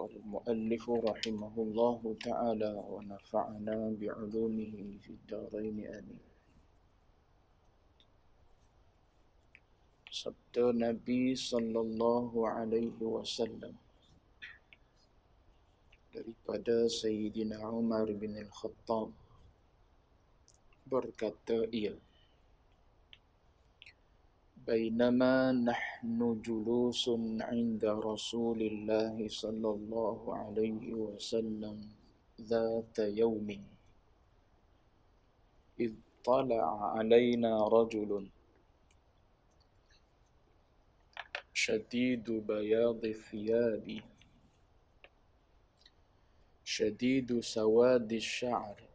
قال المؤلف رحمه الله تعالى ونفعنا بعلومه في الدارين آمين. Sabda Nabi sallallahu alaihi wasallam daripada Sayyidina Umar bin Al-Khattab berkata ia, Bainama nahnu julusun 'inda Rasulillah sallallahu alaihi wasallam dhata yawmin idh tala'a 'alaina rajulun shadidu bayadi thiyabi shadidu sawadi sya'ri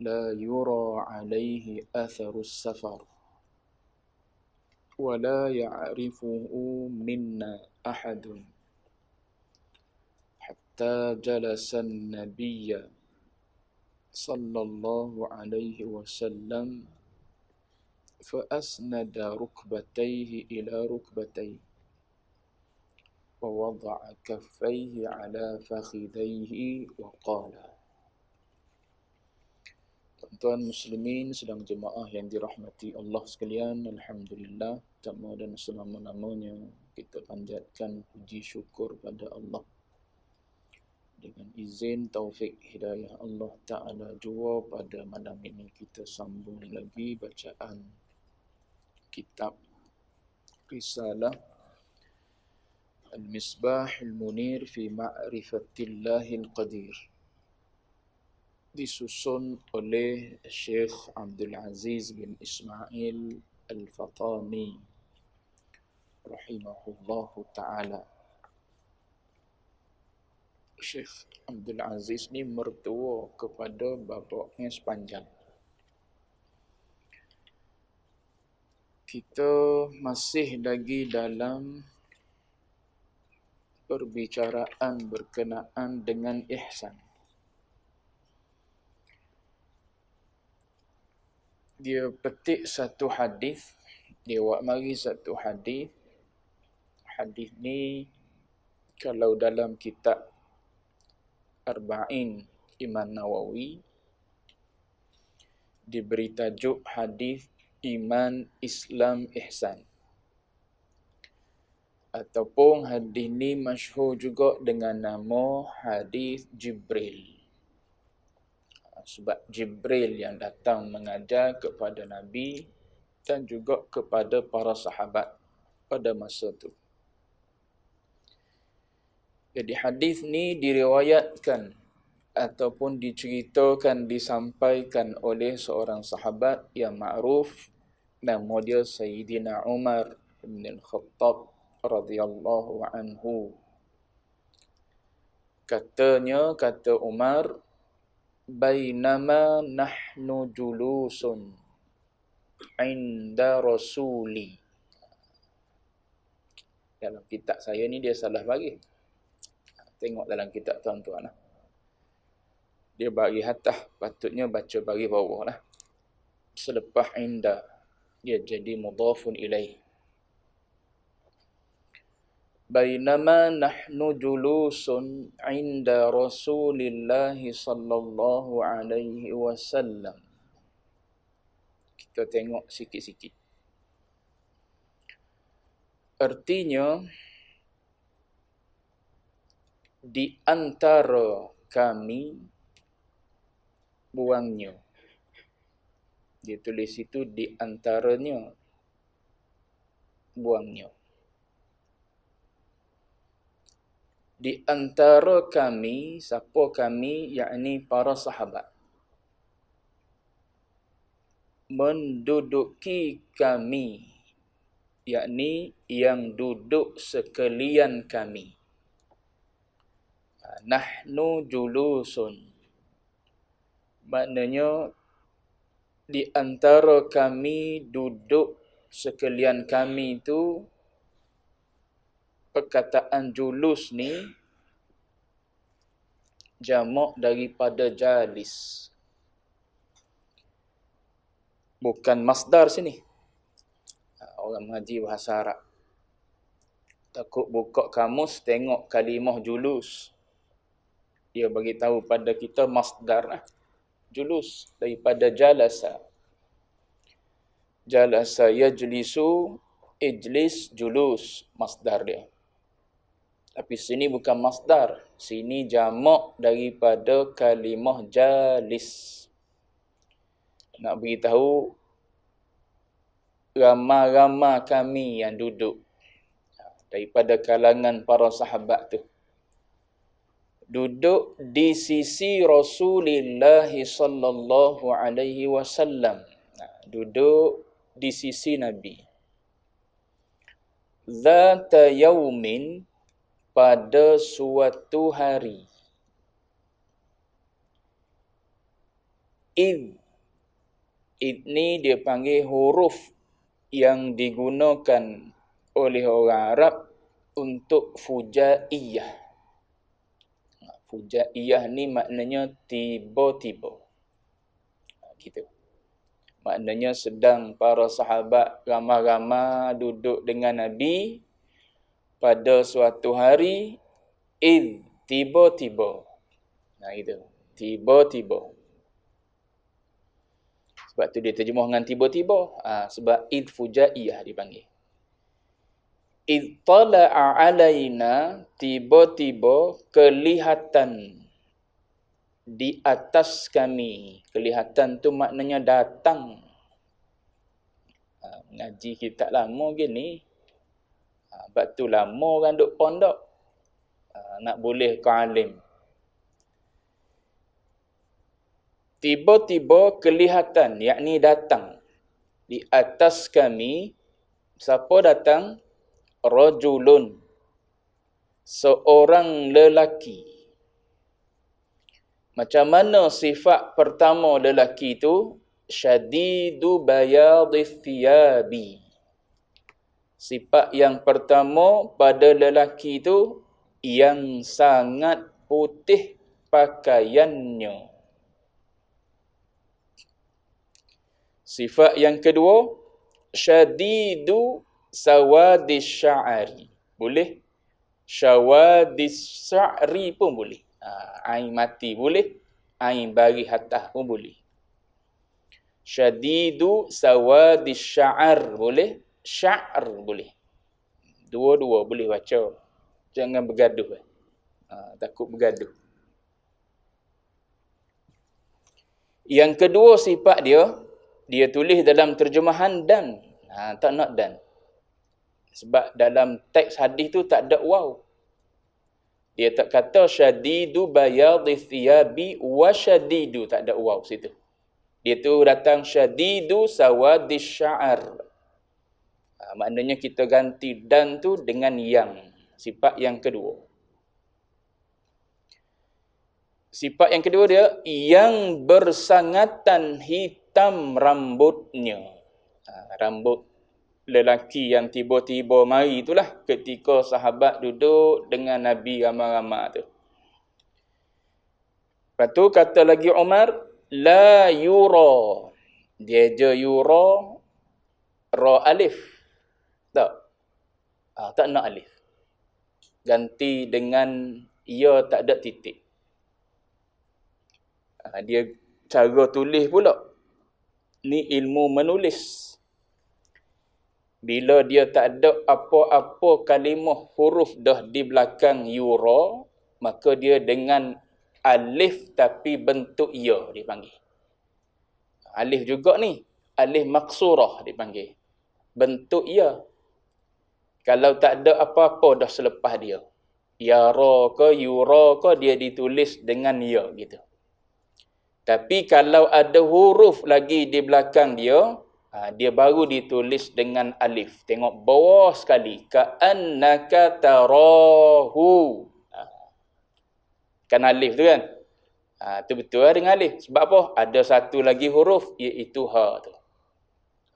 la yura 'alaihi atharu as-safar ولا يعرفه منا أحد حتى جلس النبي صلى الله عليه وسلم فأسند ركبتيه إلى ركبتيه ووضع كفيه على فخذيه وقال. Tuan muslimin sedang jemaah yang dirahmati Allah sekalian, alhamdulillah, pertama dan selama-lamanya kita panjatkan puji syukur pada Allah. Dengan izin taufik hidayah Allah Ta'ala jua, pada malam ini kita sambung lagi bacaan kitab Risalah Al-Misbah Al-Munir fi Ma'rifatillahil Qadir, disusun oleh Syekh Abdul Aziz bin Ismail Al-Fatani rahimahullahu ta'ala. Syekh Abdul Aziz ni mertua kepada bapaknya sepanjang. Kita masih lagi dalam perbicaraan berkenaan dengan ihsan. Dia petik satu hadis, dia buat mari satu hadis. Hadis ni kalau dalam kitab Arba'in Imam Nawawi diberi tajuk hadis Iman, Islam, Ihsan. Ataupun hadis ni masyhur juga dengan nama hadis Jibril. Sebab Jibril yang datang mengajar kepada Nabi dan juga kepada para sahabat pada masa itu. Jadi hadis ni diriwayatkan ataupun diceritakan, disampaikan oleh seorang sahabat yang makruf, nama dia Sayyidina Umar bin Al-Khattab radhiyallahu anhu. Katanya, kata Umar, Bainama nahnu julusun 'inda rasuli. Dalam kitab saya ni dia salah bagi. Tengok dalam kitab tuan-tuan lah. Dia bagi atas, patutnya baca bagi bawah lah. Selepas inda, dia jadi mudhafun ilaih. Bainama nahnu julusun 'inda Rasulillah sallallahu alaihi wasallam. Kita tengok sikit-sikit. Artinya, di antara kami buangnya. Dia tulis itu di antaranya buangnya. Di antara kami, siapa kami? Yakni para sahabat. Menduduki kami, yakni yang duduk sekalian kami. Nahnu julusun. Maknanya, di antara kami duduk sekalian kami itu, perkataan julus ni jamak daripada jalis. Bukan masdar sini. Orang mengaji bahasa Arab. Takut buka kamus tengok kalimah julus. Dia bagi tahu pada kita masdar lah. Julus daripada jalasa. Jalasa yajlisu, ijlis, julus, masdar dia. Tapi sini bukan masdar. Sini jamak daripada kalimah jalis. Nak beritahu ramai-ramai kami yang duduk daripada kalangan para sahabat tu. Duduk di sisi Rasulullah sallallahu alaihi wasallam. Duduk di sisi Nabi. Zata yaumin, pada suatu hari. Id ni dia panggil huruf yang digunakan oleh orang Arab untuk fujaiyah. Fujaiyah ni maknanya tiba-tiba. Gitu. Maknanya sedang para sahabat ramai-ramai duduk dengan Nabi pada suatu hari, tiba-tiba. Nah itu, tiba-tiba. Sebab tu dia terjemah dengan tiba-tiba. Sebab fujaiyah dipanggil. Tala'a alaina, tiba-tiba kelihatan di atas kami. Kelihatan tu maknanya datang. Ngaji kita lama gini. Sebab tu lama orang duk pondok. Nak boleh ke alim. Tiba-tiba kelihatan, yakni datang. Di atas kami, siapa datang? Rajulun. Seorang lelaki. Macam mana sifat pertama lelaki itu? Syadidu bayadis thiyabi. Sifat yang pertama pada lelaki itu yang sangat putih pakaiannya. Sifat yang kedua, syadidu sawadis sya'ri. Boleh? Syawadis sya'ri pun boleh. Ain mati boleh. Ain bagi hatah pun boleh. Syadidu sawadis sya'ar boleh. Sya'ar boleh. Dua-dua boleh baca. Jangan bergaduh. Takut bergaduh. Yang kedua sifat dia tulis dalam terjemahan dan. Tak nak dan. Sebab dalam teks hadis tu tak ada waw. Dia tak kata syadidu bayadis thiyabi wa syadidu. Tak ada waw situ. Dia tu datang syadidu sawadis sya'ar. Maknanya kita ganti dan tu dengan yang. Sifat yang kedua. Sifat yang kedua dia, yang bersangatan hitam rambutnya. Rambut lelaki yang tiba-tiba mari itulah ketika sahabat duduk dengan Nabi ramai-ramai tu. Lepas tu kata lagi Umar, la yura. Dia je yura, ra alif. Tak. Tak nak alif. Ganti dengan ya tak ada titik. Dia cara tulis pula. Ni ilmu menulis. Bila dia tak ada apa-apa kalimah huruf dah di belakang yura, maka dia dengan alif tapi bentuk ya dipanggil. Alif juga ni. Alif maksurah dipanggil. Bentuk ya. Kalau tak ada apa-apa dah selepas dia. Yara ke yura ke dia ditulis dengan ya gitu. Tapi kalau ada huruf lagi di belakang dia, dia baru ditulis dengan alif. Tengok bawah sekali. Ka'annaka tarahu. Kan alif tu kan? Tu betul lah dengan alif. Sebab apa? Ada satu lagi huruf, iaitu ha tu.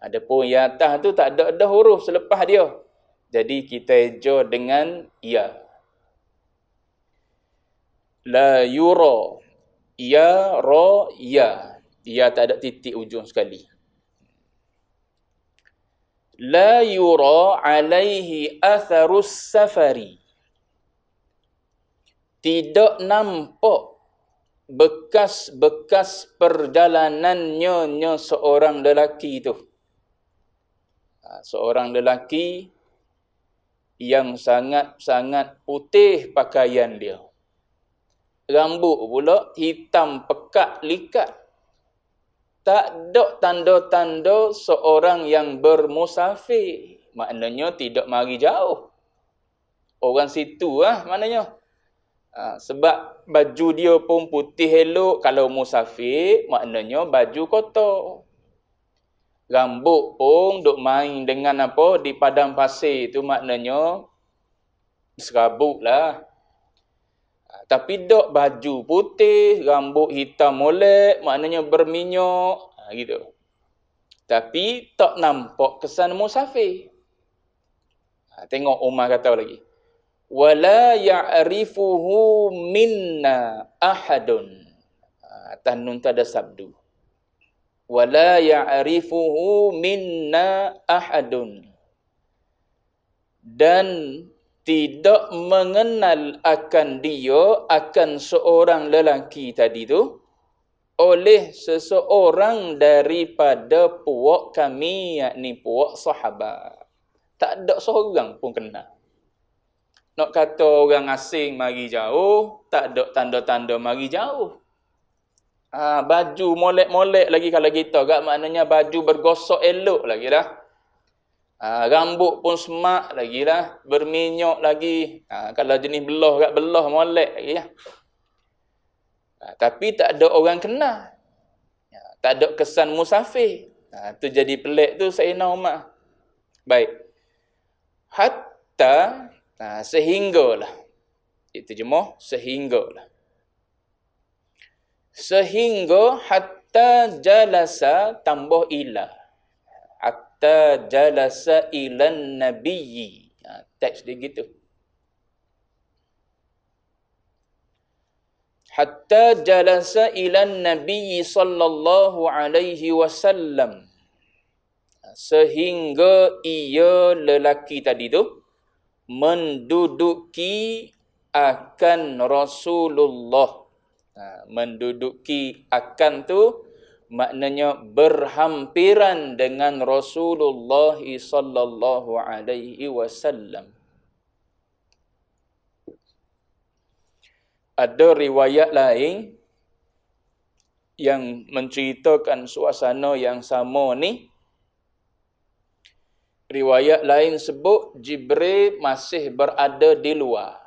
Adapun yang atas tu tak ada huruf selepas dia. Jadi kita eja dengan ya. La yura. Ya, ra, ya. Ya tak ada titik ujung sekali. la yura alaihi atharus safari. Tidak nampak bekas-bekas perjalanannya seorang lelaki itu. Seorang lelaki yang sangat-sangat putih pakaian dia. Rambut pula hitam pekat likat. Tak ada tanda-tanda seorang yang bermusafir. Maknanya tidak mari jauh. Orang situ maknanya. Sebab baju dia pun putih elok. Kalau musafir, maknanya baju kotor. Rambut pun duk main dengan apa di padang pasir tu, maknanya serabut lah. Tapi dok baju putih, rambut hitam molek, maknanya berminyak, gitu. Tapi tak nampak kesan musafir. Tengok Umar kata lagi. Wala ya'rifuhu minna ahadun. Atas nun tak ada sabdu. Wala ya'rifuhu minna ahadun. Dan tidak mengenal akan dia, akan seorang lelaki tadi tu, oleh seseorang daripada puak kami, yakni puak sahabat. Tak ada seorang pun kenal. Nak kata orang asing mari jauh, tak ada tanda-tanda mari jauh. Baju molek-molek lagi kalau kita, gak maknanya baju bergosok elok lagi dah. Rambut pun semak lagi lah, berminyak lagi. Kalau jenis belah, kat belah molek lagi lah. Tapi tak ada orang kenal. Tak ada kesan musafir. Tu jadi pelik tu Sayyidina Umar. Baik. Hatta, sehinggalah. Itu jemuh, sehinggalah. Sehingga hatta jalasa tambah ilah. Hatta jalasa ilan nabiyyi. Teks dia gitu. Hatta jalasa ilan nabiyyi sallallahu alaihi wasallam. Sehingga ia lelaki tadi tu menduduki akan Rasulullah. Menduduki akan tu maknanya berhampiran dengan Rasulullah sallallahu alaihi wasallam. Ada riwayat lain yang menceritakan suasana yang sama ni. Riwayat lain sebut Jibril masih berada di luar.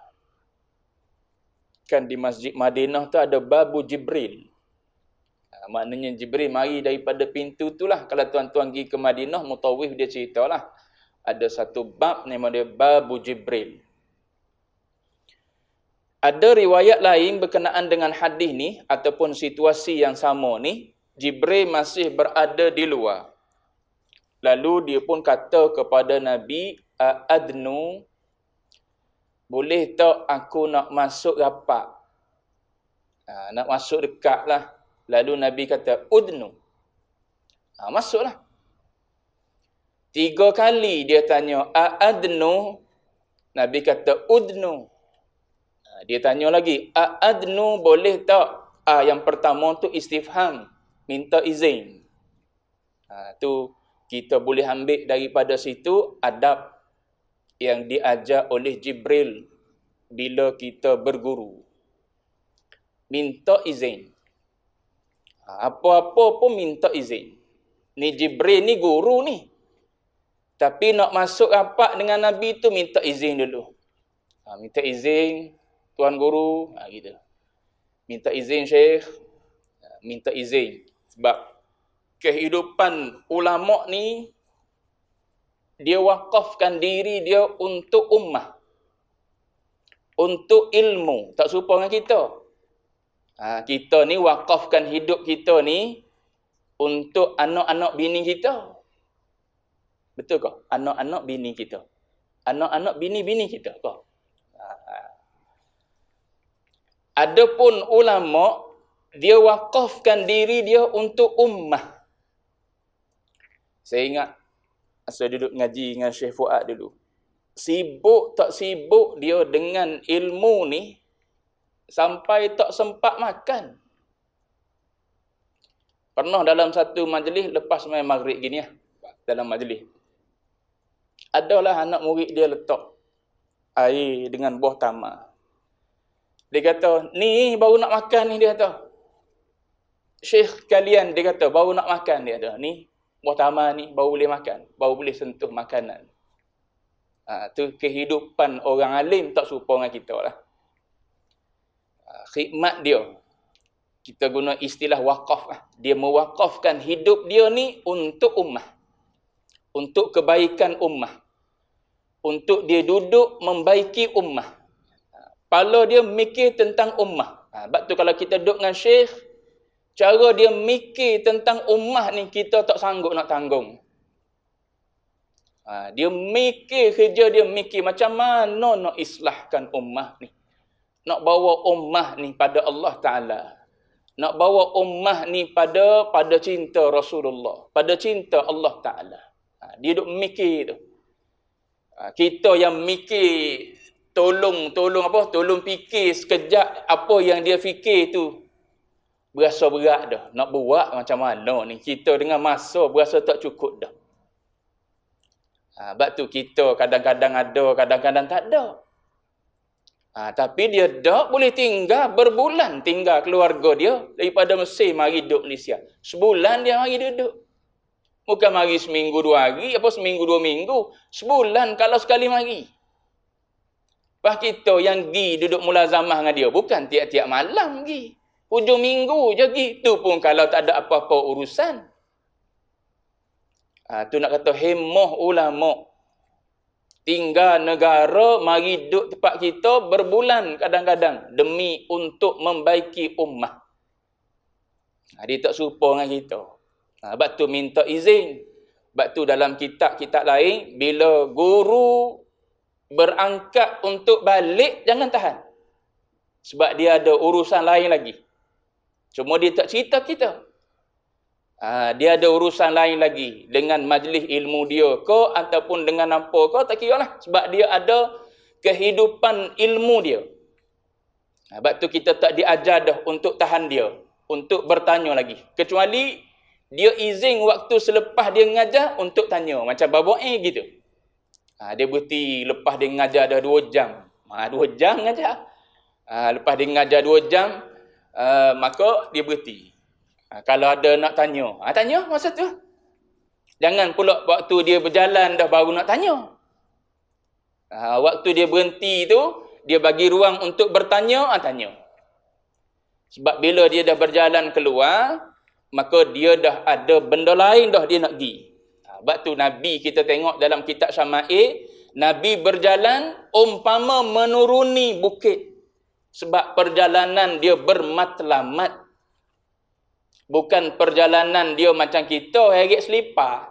Kan di Masjid Madinah tu ada babu Jibril. Maknanya Jibril mari daripada pintu tu lah. Kalau tuan-tuan pergi ke Madinah, Mutawif dia ceritalah. Ada satu bab nama dia babu Jibril. Ada riwayat lain berkenaan dengan hadis ni ataupun situasi yang sama ni, Jibril masih berada di luar. Lalu dia pun kata kepada Nabi, "Adnu, boleh tak aku nak masuk rapat?" Nak masuk dekat lah. Lalu Nabi kata, "Udnu." Masuklah. 3 kali dia tanya, "Adnu?" Nabi kata, "Udnu." Dia tanya lagi, "Adnu boleh tak?" Yang pertama tu istifham, minta izin. Tu kita boleh ambil daripada situ adab yang diajar oleh Jibril bila kita berguru. Minta izin. Apa-apa pun minta izin. Ni Jibril ni guru ni. Tapi nak masuk rapat dengan Nabi tu minta izin dulu. Minta izin Tuan Guru, gitu. Minta izin Syekh, minta izin. Sebab kehidupan ulama ni, dia wakafkan diri dia untuk ummah. Untuk ilmu. Tak serupa dengan kita. Kita ni wakafkan hidup kita ni untuk anak-anak bini kita. Betul ke? Anak-anak bini kita. Anak-anak bini-bini kita ke? Adapun ulama, dia wakafkan diri dia untuk ummah. Saya ingat Masa duduk ngaji dengan Syekh Fuad dulu. Sibuk tak sibuk dia dengan ilmu ni sampai tak sempat makan. Pernah dalam satu majlis lepas main maghrib gini dalam majlis. Adalah anak murid dia letak air dengan buah tamar. Dia kata, ni baru nak makan ni, dia kata. Syekh kalian, dia kata, baru nak makan, dia kata. Ni buah tamar ni baru boleh makan, baru boleh sentuh makanan. Tu kehidupan orang alim tak serupa dengan kita lah. Khidmat dia, kita guna istilah wakaf lah. Dia mewakafkan hidup dia ni untuk ummah, untuk kebaikan ummah, untuk dia duduk membaiki ummah. Kepala dia mikir tentang ummah. Sebab tu kalau kita duduk dengan Syekh, cara dia mikir tentang ummah ni kita tak sanggup nak tanggung. Dia mikir, kerja dia mikir macam mana nak islahkan ummah ni. Nak bawa ummah ni pada Allah Ta'ala. Nak bawa ummah ni pada cinta Rasulullah, pada cinta Allah Ta'ala. Dia duk mikir tu. Kita yang mikir tolong fikir sekejap apa yang dia fikir tu berasa berat dah. Nak buat macam mana ni? Kita dengan masa berasa tak cukup dah. Sebab tu kita kadang-kadang ada, kadang-kadang tak ada. Tapi dia dah boleh tinggal berbulan, tinggal keluarga dia daripada Mesir mari duduk Malaysia. Sebulan dia mari duduk. Bukan mari seminggu 2 hari, apa seminggu 2 minggu. Sebulan kalau sekali mari. Lepas kita yang pergi duduk mulazamah dengan dia, bukan tiap-tiap malam pergi. Hujung minggu je pergi. Tu pun kalau tak ada apa-apa urusan. Tu nak kata hemah ulama. Tinggal negara, mari duduk tempat kita berbulan kadang-kadang. Demi untuk membaiki ummah. Dia tak serupa dengan kita. Sebab tu minta izin. Sebab tu dalam kitab-kitab lain, bila guru berangkat untuk balik, jangan tahan. Sebab dia ada urusan lain lagi. Cuma dia tak cerita kita. Dia ada urusan lain lagi. Dengan majlis ilmu dia ke, ataupun dengan apa ke, tak kira lah. Sebab dia ada kehidupan ilmu dia. Sebab tu kita tak diajar dah untuk tahan dia. Untuk bertanya lagi. Kecuali dia izin waktu selepas dia mengajar untuk tanya. Macam babak gitu. Dia berhenti lepas dia mengajar dah 2 jam. 2 jam mengajar. Lepas dia mengajar 2 jam, maka dia berhenti. Kalau ada nak tanya, tanya masa tu. Jangan pula waktu dia berjalan dah baru nak tanya. Waktu dia berhenti tu, dia bagi ruang untuk bertanya, tanya. Sebab bila dia dah berjalan keluar, maka dia dah ada benda lain dah dia nak pergi. Sebab tu Nabi kita tengok dalam kitab Syama'il, Nabi berjalan umpama menuruni bukit. Sebab perjalanan dia bermatlamat. Bukan perjalanan dia macam kita, heret selipar.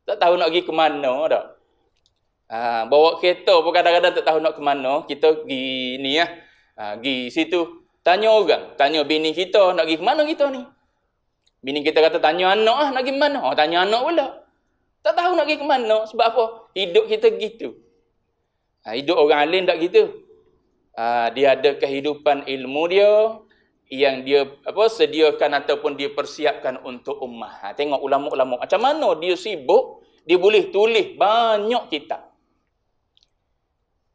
Tak tahu nak pergi ke mana dah. Bawa kereta pun kadang-kadang tak tahu nak ke mana. Kita pergi ni pergi situ. Tanya orang. Tanya bini kita, nak pergi ke mana kita ni? Bini kita kata, tanya anak nak pergi ke mana? Tanya anak pula. Tak tahu nak pergi ke mana. Sebab apa? Hidup kita gitu. Hidup orang alim tak gitu. Dia ada kehidupan ilmu dia yang dia sediakan ataupun dia persiapkan untuk ummah. Tengok ulama-ulama macam mana dia sibuk, dia boleh tulis banyak kitab.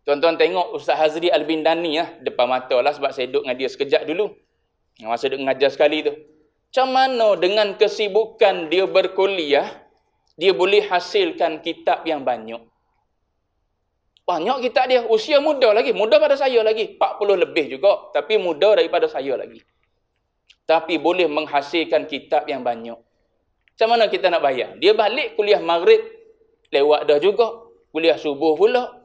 Tuan-tuan tengok Ustaz Hazri Al-Bindani depan mata lah, sebab saya duduk dengan dia sekejap dulu. Masa duduk mengajar sekali tu. Macam mana dengan kesibukan dia berkuliah, dia boleh hasilkan kitab yang banyak. Banyak kitab dia. Usia muda lagi. Muda pada saya lagi. 40 lebih juga. Tapi muda daripada saya lagi. Tapi boleh menghasilkan kitab yang banyak. Macam mana kita nak bayar? Dia balik kuliah maghrib. Lewat dah juga. Kuliah subuh pula.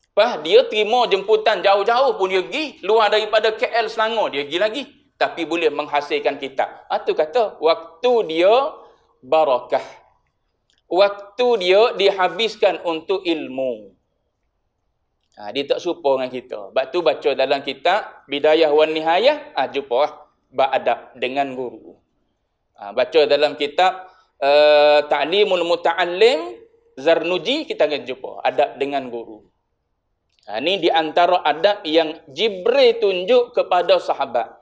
Lepas dia terima jemputan jauh-jauh pun dia pergi. Luar daripada KL Selangor dia pergi lagi. Tapi boleh menghasilkan kitab. Itu kata waktu dia barakah. Waktu dia dihabiskan untuk ilmu. Dia tak serupa dengan kita. Sebab tu baca dalam kitab Bidayah wan Nihayah, jumpa beradab dengan guru. Baca dalam kitab Ta'limul Muta'allim, Zarnuji kita akan jumpa adab dengan guru. Ini di antara adab yang Jibril tunjuk kepada sahabat.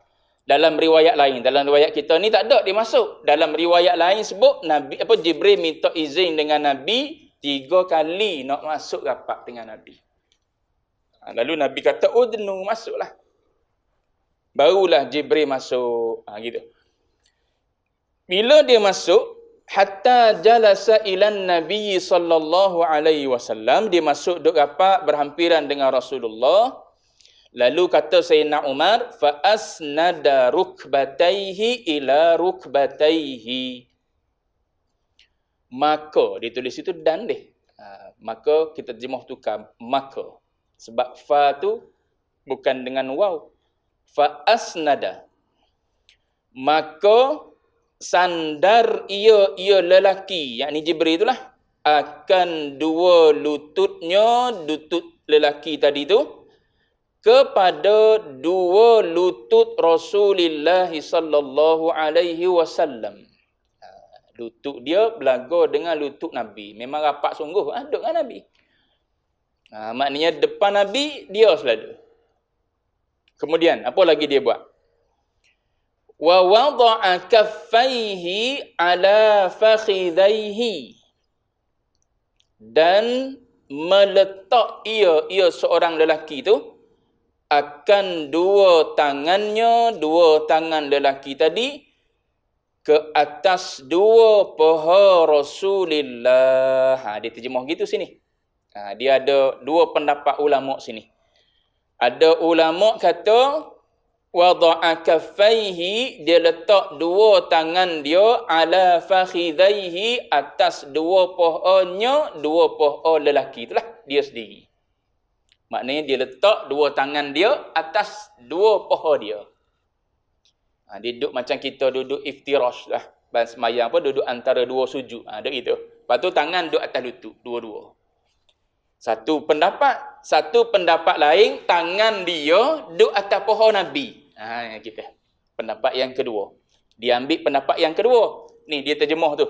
Dalam riwayat lain, dalam riwayat kita ni tak ada dia masuk. Dalam riwayat lain sebut Nabi Jibril minta izin dengan Nabi 3 kali nak masuk rapat dengan Nabi. Lalu Nabi kata, udnu, masuklah. Barulah Jibril masuk. Gitu. Bila dia masuk, hatta jalasa ilan Nabi sallallahu alaihi wasallam, dia masuk duduk rapat berhampiran dengan Rasulullah. Lalu kata Sayyidina Umar, fa asnada rukbataihi ila rukbataihi. Maka ditulis itu dan deh. Maka kita terjemah tukar maka. Sebab fa tu bukan dengan waw. Fa asnada. Maka sandar ia lelaki, yakni Jibril itulah, akan dua lututnya, lutut lelaki tadi tu, kepada dua lutut Rasulullah sallallahu alaihi wasallam. Lutut dia belaga dengan lutut Nabi. Memang rapat sungguh duduk dengan Nabi. Maknanya depan Nabi dia selalu. Kemudian apa lagi dia buat? Wa wada'a kaffaihi ala fakhidhaihi. Dan meletak ia seorang lelaki tu akan dua tangannya, dua tangan lelaki tadi ke atas dua paha Rasulullah. Dia terjemah gitu sini. Dia ada dua pendapat ulama sini. Ada ulama kata wada'a kaffaihi, dia letak dua tangan dia ala fakhidhaihi, atas dua pahanya, dua paha lelaki itulah dia sendiri. Maknanya dia letak dua tangan dia atas dua paha dia. Dia duduk macam kita duduk iftirash lah. Bahasa semayang duduk antara dua sujud. Duduk gitu. Lepas tu tangan duduk atas lutut, dua-dua. Satu pendapat lain, tangan dia duduk atas paha Nabi. Kita. Pendapat yang kedua. Dia ambil pendapat yang kedua. Ni dia terjemah tu.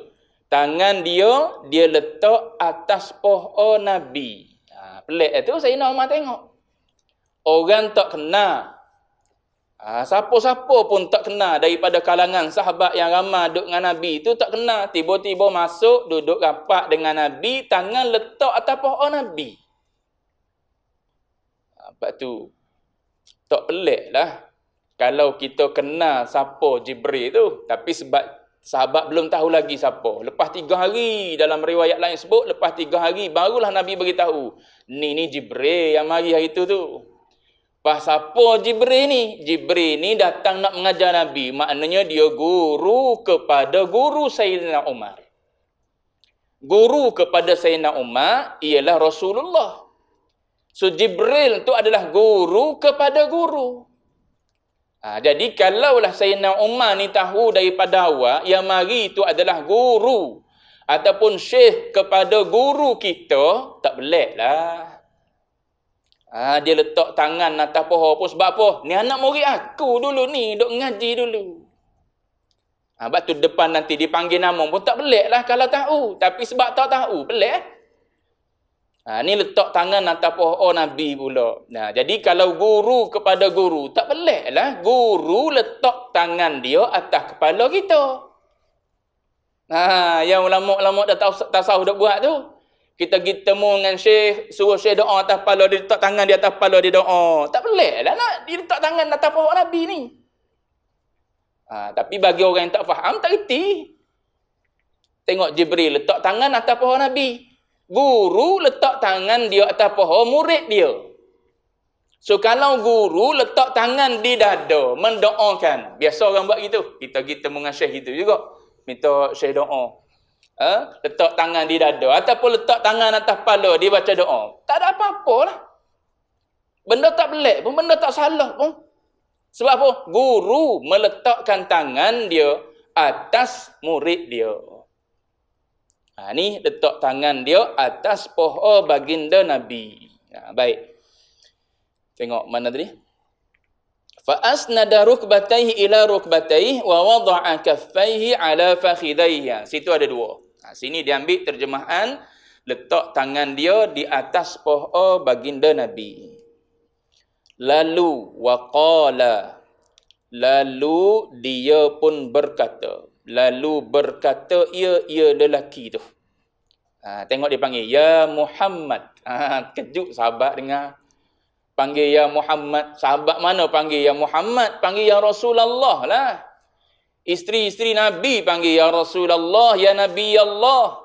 Tangan dia letak atas paha Nabi. Pelik tu Sayyidina Umar tengok. Orang tak kenal. Siapa-siapa pun tak kenal daripada kalangan sahabat yang ramai duduk dengan Nabi tu tak kenal. Tiba-tiba masuk, duduk rapat dengan Nabi, tangan letak atas paha Nabi. Sebab tu, tak pelik lah kalau kita kenal siapa Jibril tu. Tapi sebab sahabat belum tahu lagi siapa. Lepas 3 hari, dalam riwayat lain sebut, lepas 3 hari barulah Nabi beritahu. Ni Jibril yang mari hari tu. Pas siapa Jibril ni? Jibril ni datang nak mengajar Nabi. Maknanya dia guru kepada guru Sayyidina Umar. Guru kepada Sayyidina Umar ialah Rasulullah. So Jibril tu adalah guru kepada guru. Jadi kalaulah Sayyidina Umar ni tahu daripada awal yang mari itu adalah guru ataupun syekh kepada guru kita, tak belik lah. Dia letak tangan atas paha pun sebab apa? Ni anak murid aku dulu ni, duk ngaji dulu. Sebab tu depan nanti dipanggil nama pun tak belik lah kalau tahu. Tapi sebab tak tahu, belik. Ni letak tangan atas paha Nabi pula. Jadi kalau guru kepada guru, tak belik lah. Guru letak tangan dia atas kepala kita. Yang ulama-ulama dah tasawuf dah buat tu. Kita pergi temu dengan syekh, suruh syekh doa atas kepala dia, letak tangan di atas kepala dia doa. Tak pelik lah nak dia letak tangan atas paha Nabi ni. Tapi bagi orang yang tak faham, tak reti. Tengok Jibril letak tangan atas paha Nabi. Guru letak tangan dia atas paha murid dia. So kalau guru letak tangan di dada, mendoakan. Biasa orang buat gitu. Kita pergi temu dengan syekh gitu juga. Minta syekh doa. Letak tangan di dada ataupun letak tangan atas kepala dia baca doa. Tak ada apa-apa lah. Benda tak pelik pun, benda tak salah pun. Sebab apa? Guru meletakkan tangan dia atas murid dia. Ni letak tangan dia atas paha baginda Nabi. Baik. Tengok mana tadi? Fa asnada rukbatayhi ila rukbatayhi wa wada'a kaffayhi ala fakhidayhi. Situ ada dua. Sini diambil terjemahan letak tangan dia di atas paha baginda Nabi. Lalu waqala, lalu dia pun berkata, lalu berkata ia lelaki tu. Tengok dia panggil ya Muhammad. Kejut sahabat dengar. Panggil ya Muhammad. Sahabat mana panggil ya Muhammad? Panggil ya Rasulullah lah. Isteri-isteri Nabi panggil ya Rasulullah, ya Nabi Allah.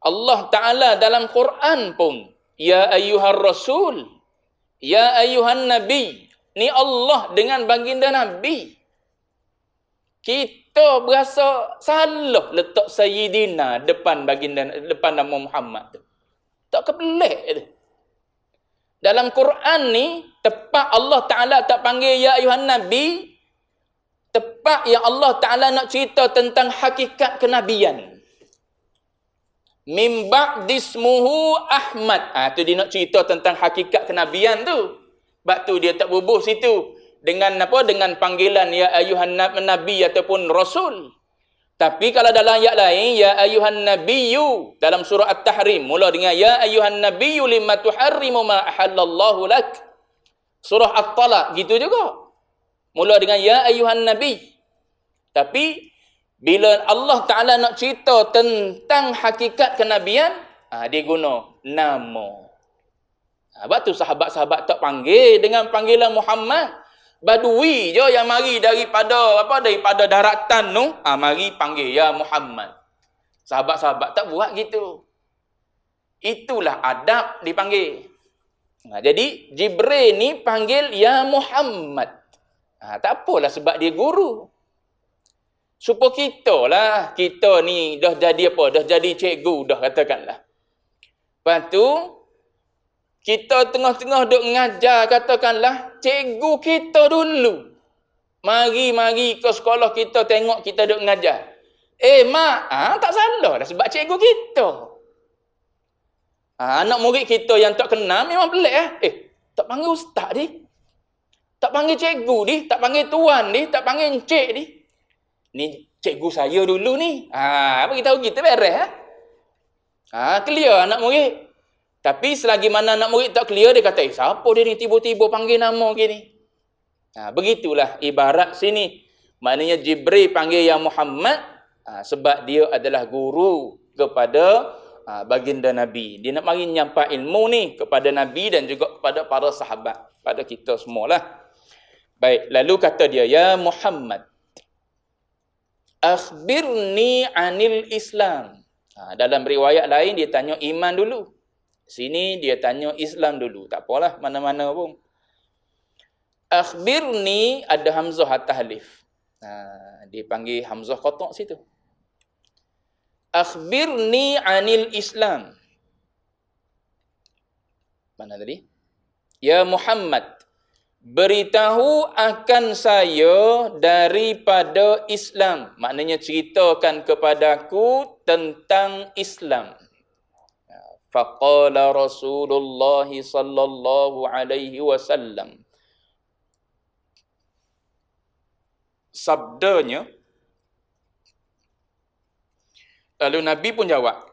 Allah Ta'ala dalam Quran pun, ya ayyuhar Rasul, ya ayyuhan Nabi. Ni Allah dengan baginda Nabi. Kita berasa salah letak Sayyidina depan baginda, depan nama Muhammad tu. Tak kepelik tu. Dalam Quran ni, tepat Allah Ta'ala tak panggil ya ayuhan Nabi, tepat yang Allah Ta'ala nak cerita tentang hakikat kenabian. Min ba'dismuhu Ahmad. Tu dia nak cerita tentang hakikat kenabian tu. Sebab tu dia tak bubuh situ. Dengan apa? Dengan panggilan ya ayuhan Nabi ataupun Rasul. Tapi kalau dalam ayat lain, ya ayuhan nabiyyu, dalam surah At-Tahrim, mula dengan ya ayuhan nabiyyu lima tuharrimu ma ahallallahu lak. Surah At-Talaq, gitu juga. Mula dengan ya ayuhan nabi. Tapi, bila Allah Ta'ala nak cerita tentang hakikat kenabian, dia guna nama. Sebab tu sahabat-sahabat tak panggil dengan panggilan Muhammad. Badui je yang mari daripada daratan tu, mari panggil ya Muhammad. Sahabat-sahabat tak buat gitu. Itulah adab dipanggil. Jadi Jibril ni panggil ya Muhammad. Tak apalah sebab dia guru. Supaya kita ni dah jadi apa? Dah jadi cikgu dah katakanlah. Lepas tu kita tengah-tengah duk mengajar, katakanlah, cikgu kita dulu. Mari ke sekolah kita tengok kita duk mengajar. Mak, tak salah dah sebab cikgu kita. Anak murid kita yang tak kenal memang pelik. Tak panggil ustaz ni. Tak panggil cikgu ni. Tak panggil tuan ni. Tak panggil encik ni. Ni cikgu saya dulu ni. Bagi tahu kita beres. Clear anak murid. Tapi selagi mana anak murid tak clear, dia kata, siapa dia ni tiba-tiba panggil nama gini? Begitulah ibarat sini. Maknanya Jibril panggil ya Muhammad sebab dia adalah guru kepada baginda Nabi. Dia nak mari nyampai ilmu ni kepada Nabi dan juga kepada para sahabat. Pada kita semualah. Baik, lalu kata dia, ya Muhammad, akhbirni anil Islam. Dalam riwayat lain dia tanya iman dulu. Sini dia tanya Islam dulu. Tak apalah, mana-mana pun. Akhbirni ada Hamzah at-tahlif. Dia panggil Hamzah kotak situ. Akhbirni anil Islam. Mana tadi? Ya Muhammad, beritahu akan saya daripada Islam. Maknanya ceritakan kepadaku tentang Islam. Faqala Rasulullah sallallahu alaihi wasallam. Sabdanya, lalu Nabi pun jawab,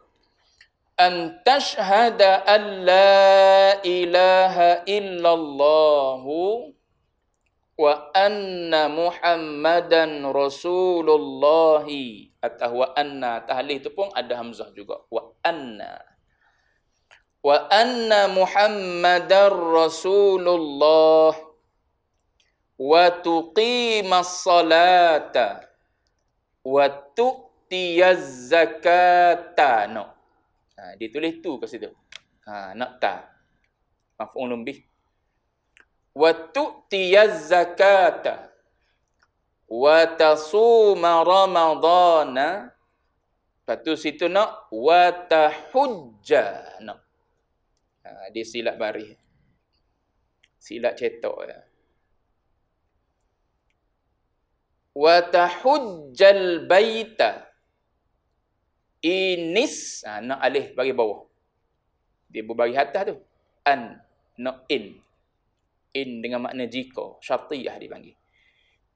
an tashhada an la ilaha illallah wa anna Muhammadan Rasulullah. Atau wa anna, tahlil itu pun ada hamzah juga. Wa anna Muhammadar Rasulullah wa tuqimas salata wa tu'tiyaz zakata. Dia tulis tu kat situ. Nak ta. Maf'ulun bih. Wa tu'tiyaz zakata wa tasuma ramadana. Lepas tu situ nak wa tahujja. Dia silap baris. Silap cetak ya. Wa tahujjal baita. Inis, nak alih bagi bawah. Dia berbagi atas tu. An, nak in. In dengan makna jika. Syartiyah dipanggil.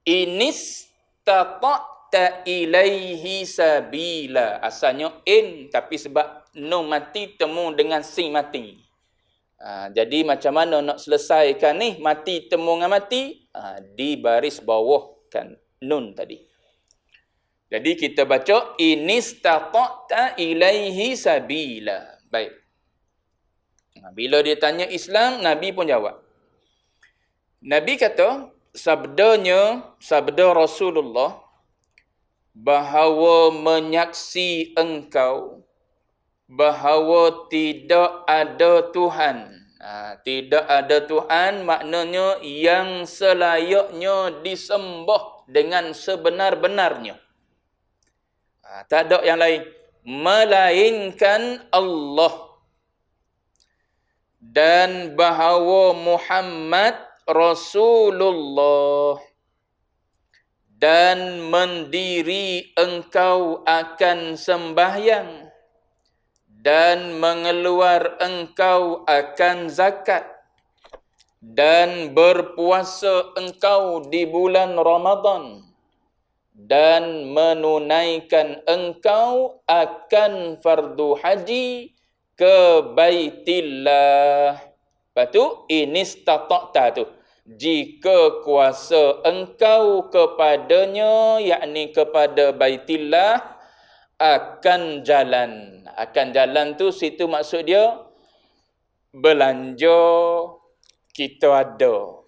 Inis tata'ta istata'ta ilaihi sabila. Asalnya in, tapi sebab nun mati temu dengan sin mati. Jadi macam mana nak selesaikan ni? Mati temu dengan mati, di baris bawahkan nun tadi. Jadi kita baca inistata'ta ilaihi sabila. Baik. Bila dia tanya Islam, Nabi pun jawab. Nabi kata, sabda Rasulullah, bahawa menyaksi engkau bahawa tidak ada Tuhan. Tidak ada Tuhan maknanya yang selayaknya disembah dengan sebenar-benarnya. Tak ada yang lain. Melainkan Allah. Dan bahawa Muhammad Rasulullah. Dan mendiri engkau akan sembahyang. Dan mengeluar engkau akan zakat. Dan berpuasa engkau di bulan Ramadan. Dan menunaikan engkau akan fardu haji ke Baitillah. Lepas tu, inistata'ta tu. Jika kuasa engkau kepadanya, yakni kepada Baitillah, akan jalan. Akan jalan tu, situ maksud dia, belanja kita ada.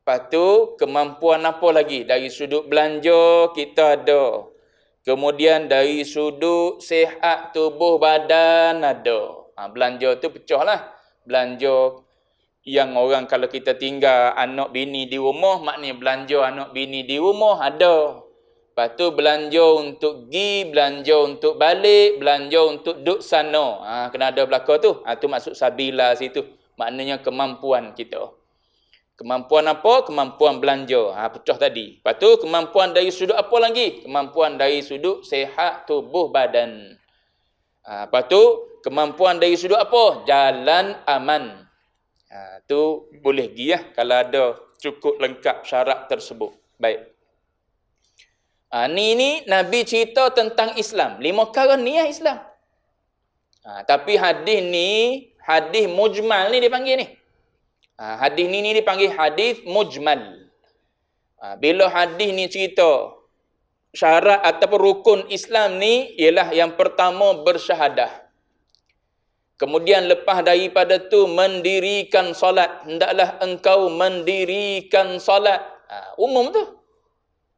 Lepas tu, kemampuan apa lagi? Dari sudut belanja, kita ada. Kemudian dari sudut sihat tubuh badan, ada. Belanja tu pecah lah. Belanja yang orang kalau kita tinggal anak bini di rumah, maknanya belanja anak bini di rumah, ada. Lepas tu belanja untuk pergi, belanja untuk balik, belanja untuk duduk sana. Kena ada belakang tu. Tu maksud sabila situ. Maknanya kemampuan kita. Kemampuan apa? Kemampuan belanja. Pecah tadi. Lepas tu kemampuan dari sudut apa lagi? Kemampuan dari sudut sihat tubuh badan. Lepas tu kemampuan dari sudut apa? Jalan aman. Tu boleh pergi kalau ada cukup lengkap syarat tersebut. Baik. Ni Nabi cerita tentang Islam. 5 perkara ni Islam. Tapi hadis ni, hadis mujmal ni dipanggil ni. Hadis ni dipanggil hadis mujmal. Bila hadis ni cerita syarat ataupun rukun Islam ni ialah yang pertama bersyahadah. Kemudian lepas daripada tu mendirikan solat. Hendaklah engkau mendirikan solat. Umum tu.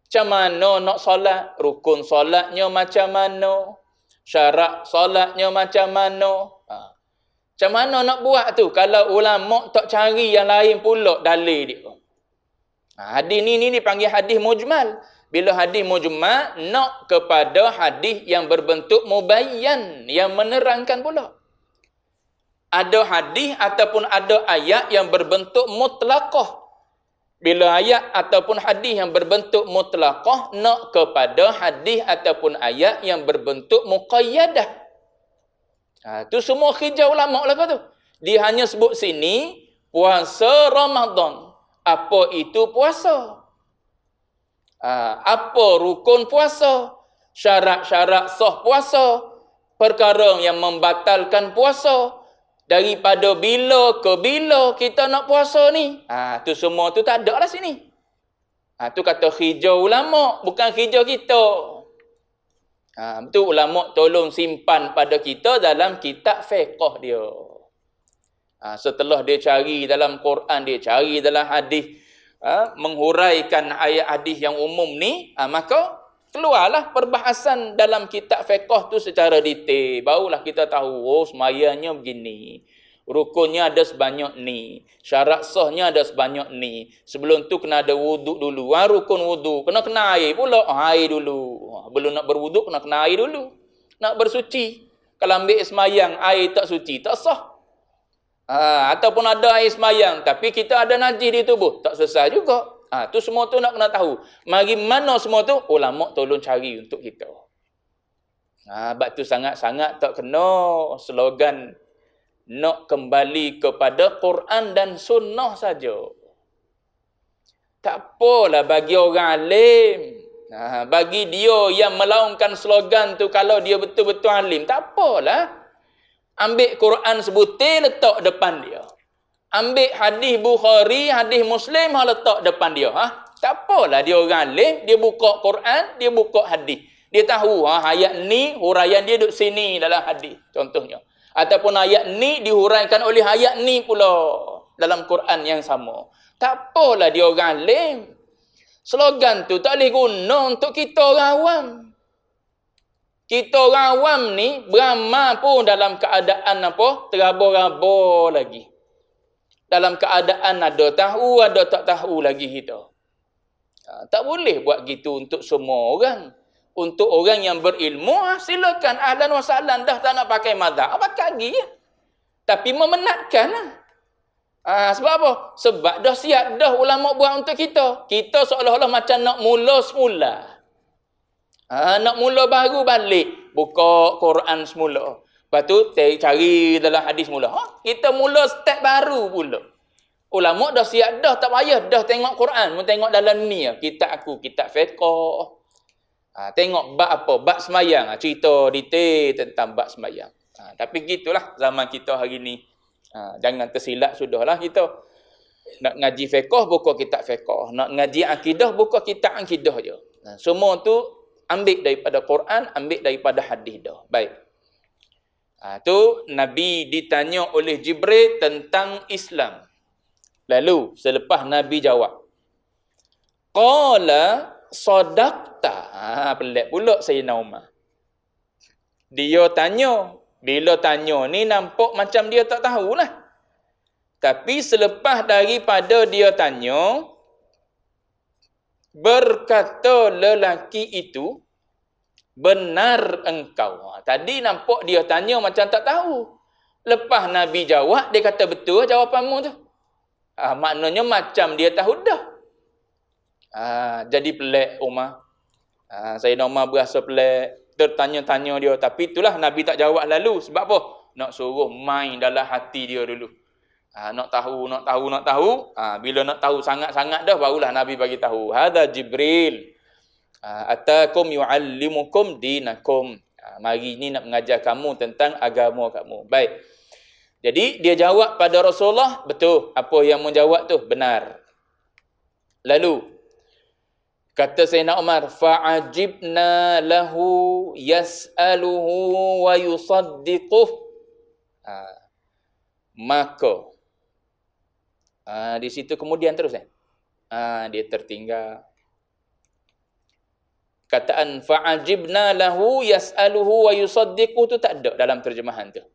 Macam mana nak solat? Rukun solatnya macam mana? Syarat solatnya macam mana? Macam mana nak buat tu? Kalau ulama tak cari yang lain pula dalil dia. Hadis ni dipanggil hadis mujmal. Bila hadis mujmal, nak kepada hadis yang berbentuk mubayyan, yang menerangkan pula. Ada hadis ataupun ada ayat yang berbentuk mutlaqah. Bila ayat ataupun hadis yang berbentuk mutlaqah, nak kepada hadis ataupun ayat yang berbentuk muqayyadah. Tu semua khijau ulama lah tu. Dia hanya sebut sini puasa Ramadan. Apa itu puasa? Apa rukun puasa? Syarat-syarat sah puasa? Perkara yang membatalkan puasa? Daripada bila ke bila kita nak puasa ni? Tu semua tu tak ada lah sini. Tu kata khijau ulama, bukan khijau kita. Betul ulama tolong simpan pada kita dalam kitab fiqh dia. Setelah dia cari dalam Quran, dia cari dalam hadis, menghuraikan ayat hadis yang umum ni, maka keluarlah perbahasan dalam kitab fiqh tu secara detail. Barulah kita tahu, semayangnya begini. Rukunnya ada sebanyak ni. Syarat sahnya ada sebanyak ni. Sebelum tu kena ada wuduk dulu. Rukun wuduk. Kena air pula. Air dulu. Belum nak berwuduk, kena air dulu. Nak bersuci. Kalau ambil semayang, air tak suci, tak sah. Ataupun ada air semayang, tapi kita ada najis di tubuh. Tak selesai juga. Tu semua tu nak kena tahu. Mari mana semua tu? Ulama tolong cari untuk kita. Sebab tu sangat-sangat tak kena slogan nak kembali kepada Quran dan sunnah saja. Tak apalah bagi orang alim. Bagi dia yang melaungkan slogan tu, kalau dia betul-betul alim, tak apalah. Ambil Quran sebutir, letak depan dia. Ambil hadis Bukhari, hadis Muslim, letak depan dia. Tak apalah dia orang alim, dia buka Quran, dia buka hadis. Dia tahu ayat ni, huraian dia duduk sini dalam hadis, contohnya. Ataupun ayat ni dihuraikan oleh ayat ni pula dalam Quran yang sama. Tak apalah dia orang alim. Slogan tu tak boleh guna untuk kita orang awam. Kita orang awam ni beramal pun dalam keadaan apa? Terabur-rabur lagi. Dalam keadaan ada tahu, ada tak tahu lagi kita. Tak boleh buat gitu untuk semua orang. Untuk orang yang berilmu, silakan, ahlan wa sahlan, dah tak nak pakai mazhab, pakai lagi ya. Tapi memenatkan lah. Sebab apa? Sebab dah siap dah ulama buat untuk kita. Kita seolah-olah macam nak mula semula. Nak mula baru balik. Buka Quran semula. Lepas tu cari dalam hadis mula. Kita mula step baru pula. Ulama dah siap dah, tak payah dah tengok Quran. Mau tengok dalam ni. Kitab fiqh. Tengok bab apa? Bab semayang. Cerita detail tentang bab semayang. Tapi gitulah zaman kita hari ni. Jangan tersilap sudahlah kita. Nak ngaji fiqh, buka kitab fiqh. Nak ngaji akidah, buka kitab akidah je. Semua tu ambil daripada Quran, ambil daripada hadis dah. Baik. Tu Nabi ditanya oleh Jibril tentang Islam. Lalu selepas Nabi jawab, qala sadaqta. Pelik pula Sayyidina Umar. Dia tanya, bila tanya ni nampak macam dia tak tahulah. Tapi selepas daripada dia tanya, berkata lelaki itu, benar engkau. Tadi nampak dia tanya macam tak tahu. Lepas Nabi jawab, dia kata betul jawapanmu tu. Maknanya macam dia tahu dah. Jadi pelik Umar. Sayyidina Umar berasa pelik. Tertanya-tanya dia. Tapi itulah Nabi tak jawab lalu. Sebab apa? Nak suruh main dalam hati dia dulu. Nak tahu. Bila nak tahu sangat-sangat dah, barulah Nabi bagi tahu. Hadza Jibril. Atakum yu'allimukum dinakum. Mari ni nak mengajar kamu tentang agama kamu. Baik. Jadi dia jawab pada Rasulullah, betul. Apa yang menjawab tu benar. Lalu kata Sayyidina Umar, fa'ajibna lahu yas'aluhu wa yusaddiquh. Maka di situ kemudian terus dia tertinggal. Kataan fa'ajibna lahu yas'aluhu wa yusaddiquh tu tak ada dalam terjemahan tu.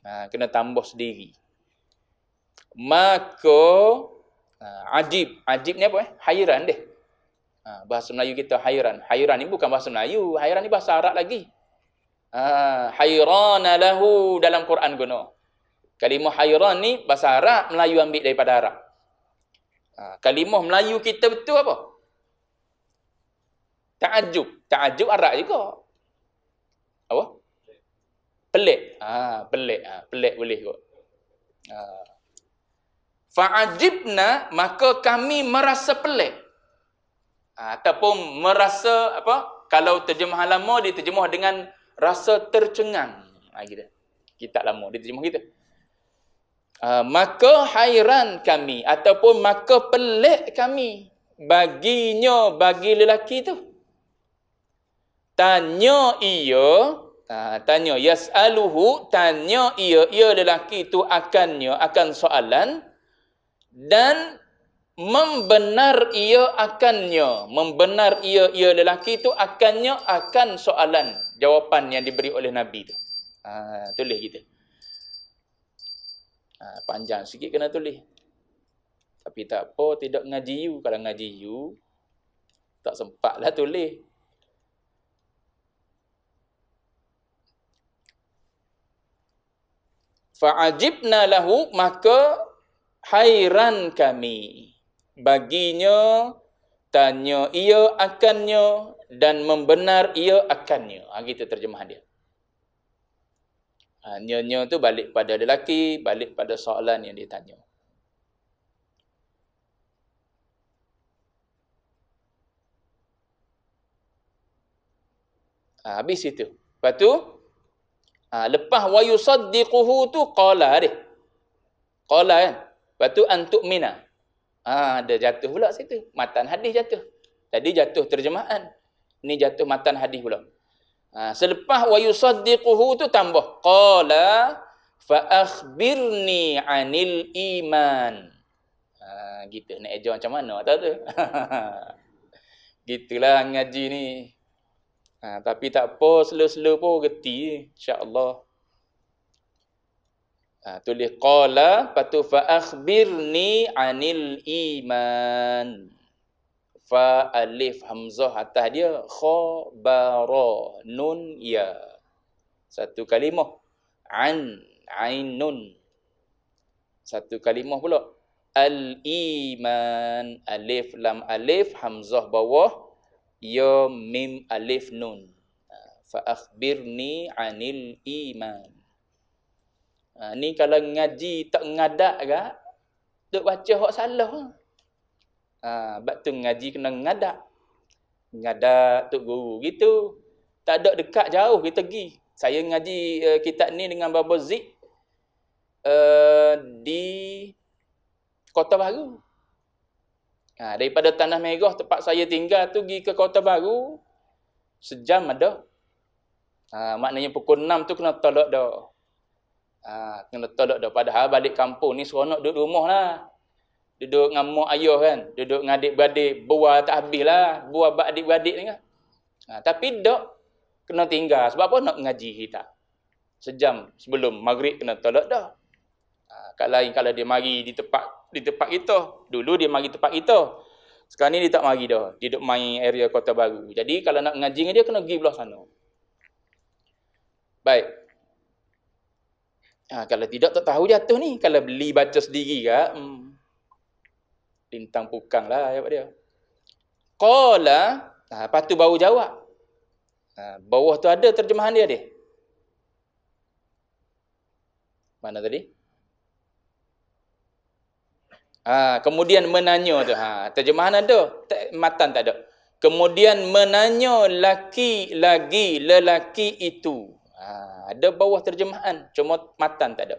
Kena tambah sendiri. Maka ajib ni apa hairan deh. Bahasa Melayu kita hairan. Hairan ni bukan bahasa Melayu, hairan ni bahasa Arab lagi. Hairana lahu dalam Quran guna. Kalimah hairan ni bahasa Arab, Melayu ambil daripada Arab. Kalimah Melayu kita betul apa? Ta'ajub. Ta'ajub Arab juga. Apa? Pelik. Pelik boleh kot. Fa'ajibna, maka kami merasa pelik. Ataupun merasa apa? Kalau terjemahan lama diterjemah dengan rasa tercengang. Gitu. Kitab lama diterjemah gitu. Maka hairan kami ataupun maka pelik kami baginya, bagi lelaki tu. Tanya yas'aluhu, tanya ia lelaki itu akan soalan, dan membenar ia lelaki itu akannya akan soalan, jawapan yang diberi oleh Nabi tu. Tulis kita. Panjang sikit kena tulis. Tapi tak apa, tidak ngaji you. Kalau ngaji you tak sempatlah tulis. Fa'ajibna lahu, maka hairan kami baginya, tanya ia akannya, dan membenar ia akannya. Gitu terjemahan dia. Nya tu balik pada lelaki, balik pada soalan yang ditanya. Habis itu. Lepas tu, lepas wa yusaddiquhu tu qala dia. Qala kan. Lepas tu antu'mina. Dia jatuh pula situ. Matan hadis jatuh. Tadi jatuh terjemahan. Ni jatuh matan hadis pula. Selepas wa yusaddiquhu tu tambah. Qala fa akhbirni 'anil iman. Gitu. Nak eja macam mana tahu tu. Gitulah ngaji ni. Tapi tak apa, slow-slow pun reti insya-Allah. Tulis qala, patu fa akhbirni 'anil iman. Fa alif hamzah atas dia khabara nun ya. Satu kalimah. Ainun. Satu kalimah pula. Al-iman. Alif lam alif hamzah bawah ya mim alif nun. Fa akhbirni 'anil iman. Ni kalau ngaji tak ngadak ke, duk baca hak salah. Bab tu ngaji kena ngadak. Ngadak tok guru gitu. Tak ada dekat jauh kita pergi. Saya ngaji kitab ni dengan Baba Zik di Kota Baru. Daripada Tanah Merah tempat saya tinggal tu pergi ke Kota Baru sejam ada. Maknanya pukul 6 tu kena tolak dah. Kena tolak dah. Padahal balik kampung ni seronok duduk rumah lah. Duduk dengan mak ayah kan. Duduk dengan adik-beradik. Buah tak habis lah. Buah adik-beradik ni kan. Tapi tak kena tinggal. Sebab apa nak ngaji kita? Sejam sebelum maghrib kena tolak dah. Kat lain kalau dia mari di tempat kita. Dulu dia mari tempat kita. Sekarang ni dia tak mari dah. Dia duduk main area Kota Baru. Jadi kalau nak ngaji dengan dia kena pergi belah sana. Baik. Kalau tidak tak tahu jatuh ni. Kalau beli baca sendiri ke, lintang pukang lah jawab dia. Qala, lepas tu baru jawab. Bawah tu ada terjemahan dia. Mana tadi? Kemudian menanya tu. Terjemahan ada, matan tak ada. Kemudian menanya lelaki itu. Ada bawah terjemahan, cuma matan tak ada.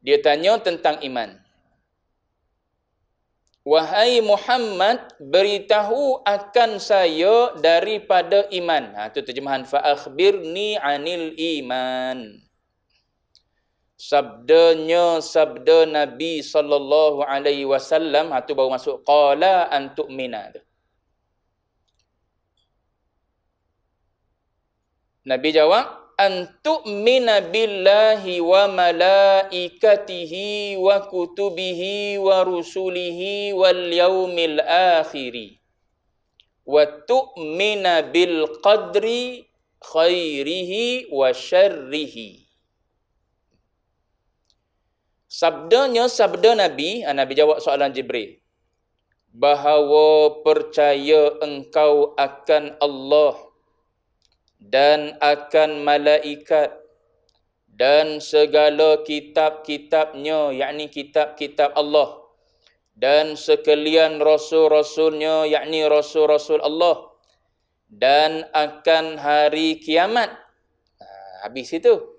Dia tanya tentang iman. Wahai Muhammad, beritahu akan saya daripada iman. Itu terjemahan fa akhbirni 'anil iman. Sabdanya sabda Nabi sallallahu alaihi wasallam, itu baru masuk qala an tu'mina. Nabi jawab, an tu'mina billahi wa malaikatihi wa kutubihi wa rusulihi wal yaumil akhiri wa tu'mina bil qadri khairihi wa syarrihi. Sabdanya sabda Nabi, Nabi jawab soalan Jibril, bahawa percaya engkau akan Allah dan akan malaikat dan segala kitab-kitabnya, yakni kitab-kitab Allah, dan sekalian rasul-rasulnya, yakni rasul-rasul Allah, dan akan hari kiamat. Habis itu.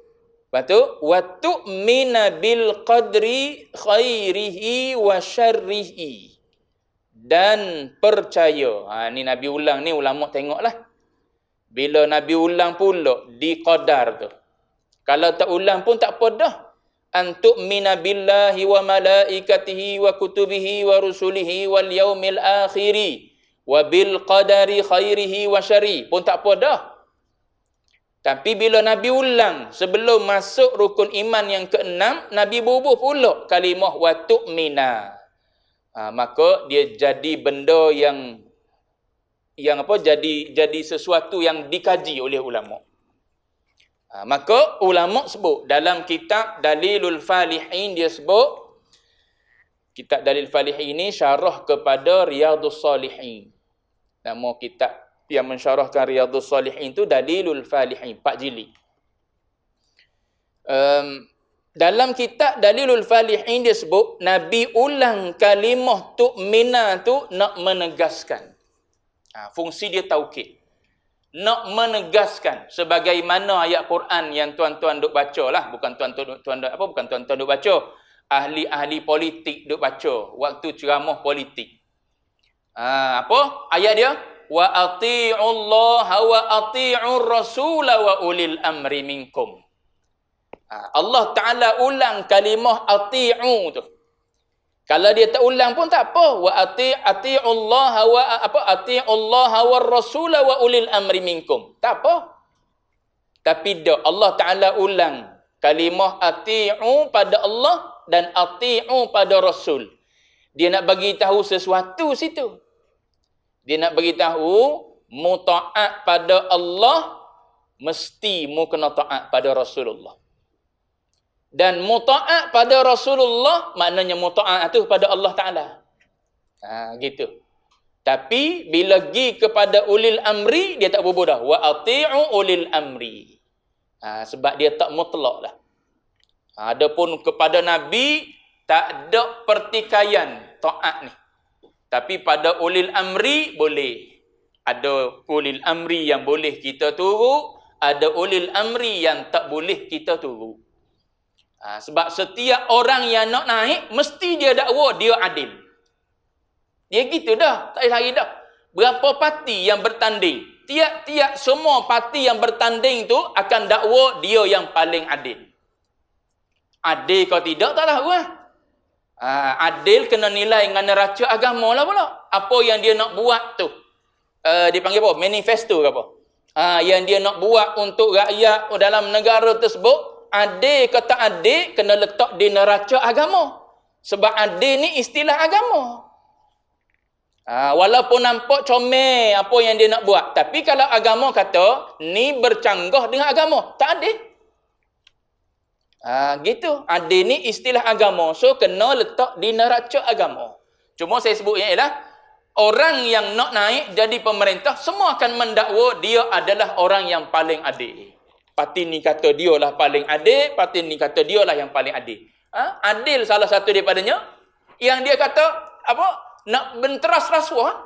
Lepas tu, wa tu'mina bil qadri khairihi wa syarrihi. Dan percaya. Ni Nabi ulang ni, ulama tengoklah. Bila Nabi ulang pula di qadar tu. Kalau tak ulang pun tak apa dah. An tu'mina billahi wa malaikatihi wa kutubihi wa rusulihi wal yaumil akhiri wa bil qadari khairihi wa syarrihi pun tak apa dah. Tapi bila Nabi ulang sebelum masuk rukun iman yang keenam, Nabi bubuh pula kalimah wa tu'mina. Maka dia jadi benda yang jadi sesuatu yang dikaji oleh ulama. Maka ulama sebut dalam kitab Dalilul Falihin, dia sebut kitab Dalil Falihin ini syarah kepada Riyadhus Salihin. Nama kitab yang mensyarahkan Riyadhus Salihin itu Dalilul Falihin, 4 jilid. Dalam kitab Dalilul Falihin dia sebut Nabi ulang kalimah tu'mina tu nak menegaskan. Fungsi dia taukid. nak menegaskan sebagaimana ayat Quran yang tuan-tuan duk baca lah, bukan tuan-tuan duk baca, ahli-ahli politik duk baca waktu ceramah politik. Apa ayat dia? Wa ati'ullaha wa ati'ur rasula wa ulil amri minkum. Allah Ta'ala ulang kalimah ati'u tu. Kalau dia tak ulang pun tak apa. Wa ati'ullaha wa ati'ullaha war rasula wa ulil amri minkum. Tak apa. Tapi dah Allah Ta'ala ulang kalimah ati'u pada Allah dan ati'u pada Rasul. Dia nak bagi tahu sesuatu situ. Dia nak bagi tahu mu taat pada Allah mesti mu kena taat pada Rasulullah. Dan mu taat pada Rasulullah maknanya mu taat tu pada Allah Taala. Gitu. Tapi bila pergi kepada ulil amri dia tak berubah dah. Wa ati'u ulil amri. Sebab dia tak mutlak lah. Adapun kepada Nabi tak ada pertikaian taat ni. Tapi pada ulil amri boleh. Ada ulil amri yang boleh kita turu, ada ulil amri yang tak boleh kita turu. Sebab setiap orang yang nak naik mesti dia dakwa dia adil. Dia gitu dah, tak lari dah. Berapa parti yang bertanding? Tiap-tiap semua parti yang bertanding tu akan dakwa dia yang paling adil. Adil kau tidak tak tahu lah. Adil kena nilai dengan neraca agama lah pula. Apa yang dia nak buat tu. Dia panggil apa? Manifesto ke apa? Yang dia nak buat untuk rakyat dalam negara tersebut. Adil ke tak adil kena letak di neraca agama. Sebab adil ni istilah agama. Walaupun nampak comel apa yang dia nak buat. Tapi kalau agama kata, ni bercanggah dengan agama. Tak adil. Gitu. Adil ni istilah agama. So, kena letak di neraca agama. Cuma saya sebutnya ialah, orang yang nak naik jadi pemerintah, semua akan mendakwa dia adalah orang yang paling adil. Parti ni kata dia lah paling adil, parti ni kata dia lah yang paling adil. Adil salah satu daripadanya. Yang dia kata, nak benteras rasuah.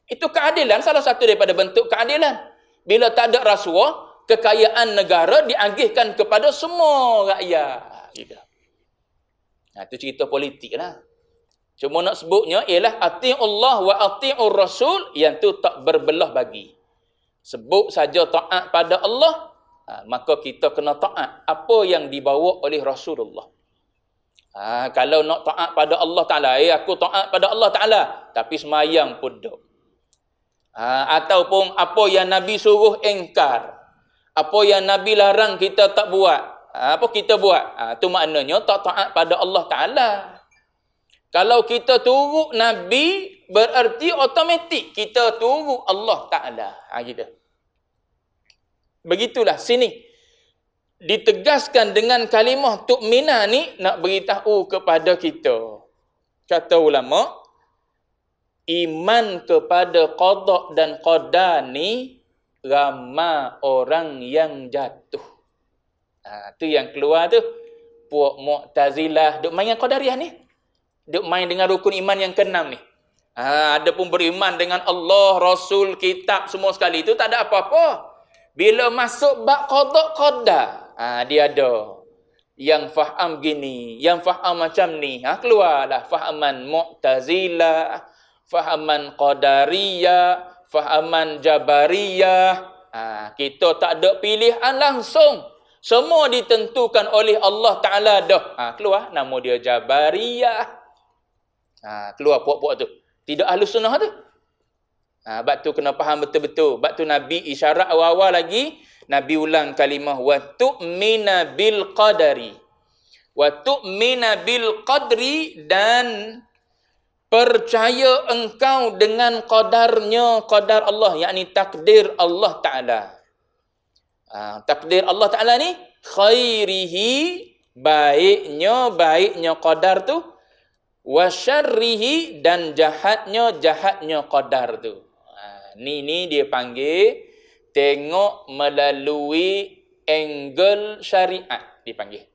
Itu keadilan, salah satu daripada bentuk keadilan. Bila tak ada rasuah, kekayaan negara diagihkan kepada semua rakyat. Itu cerita politik lah. Cuma nak sebutnya ialah ati'ullah wa ati'ur rasul, yang tu tak berbelah bagi. Sebut saja taat pada Allah, maka kita kena taat apa yang dibawa oleh Rasulullah. Kalau nak taat pada Allah Ta'ala, aku taat pada Allah Ta'ala, tapi semayang pun duk. Ataupun apa yang Nabi suruh engkar, apa yang Nabi larang kita tak buat, apa kita buat, tu maknanya tak taat pada Allah Ta'ala. Kalau kita turut Nabi, berarti otomatik kita turut Allah Ta'ala. Gitu. Begitulah sini. Ditegaskan dengan kalimah tu'mina ni, nak beritahu kepada kita. Kata ulama, iman kepada qada dan qadar ni, ramai orang yang jatuh. Tu yang keluar tu. Puak Mu'tazilah, duk main dengan Qadariyah ni. Duk main dengan rukun iman yang ke-6 ni. Ada pun beriman dengan Allah, Rasul, kitab, semua sekali. Itu tak ada apa-apa. Bila masuk bab qada qadar, dia ada yang faham gini, yang faham macam ni. Keluarlah fahaman Mu'tazilah, fahaman Qadariyah, fahaman Jabariyah. Kita tak ada pilihan langsung. Semua ditentukan oleh Allah Ta'ala dah. Keluar nama dia Jabariyah. Keluar puak-puak tu. Tidak Ahlus Sunnah tu. Bab tu kena faham betul-betul. Bab tu Nabi isyarat awal-awal lagi, Nabi ulang kalimah wa tu'mina bil qadari. Wa tu'mina bil qadri, dan percaya engkau dengan qadarnya, qadar Allah, yakni takdir Allah Ta'ala. Takdir Allah Ta'ala ni khairihi, baiknya qadar tu, wa syarrihi, dan jahatnya qadar tu. Ni dia panggil tengok melalui angle syariat, dipanggil.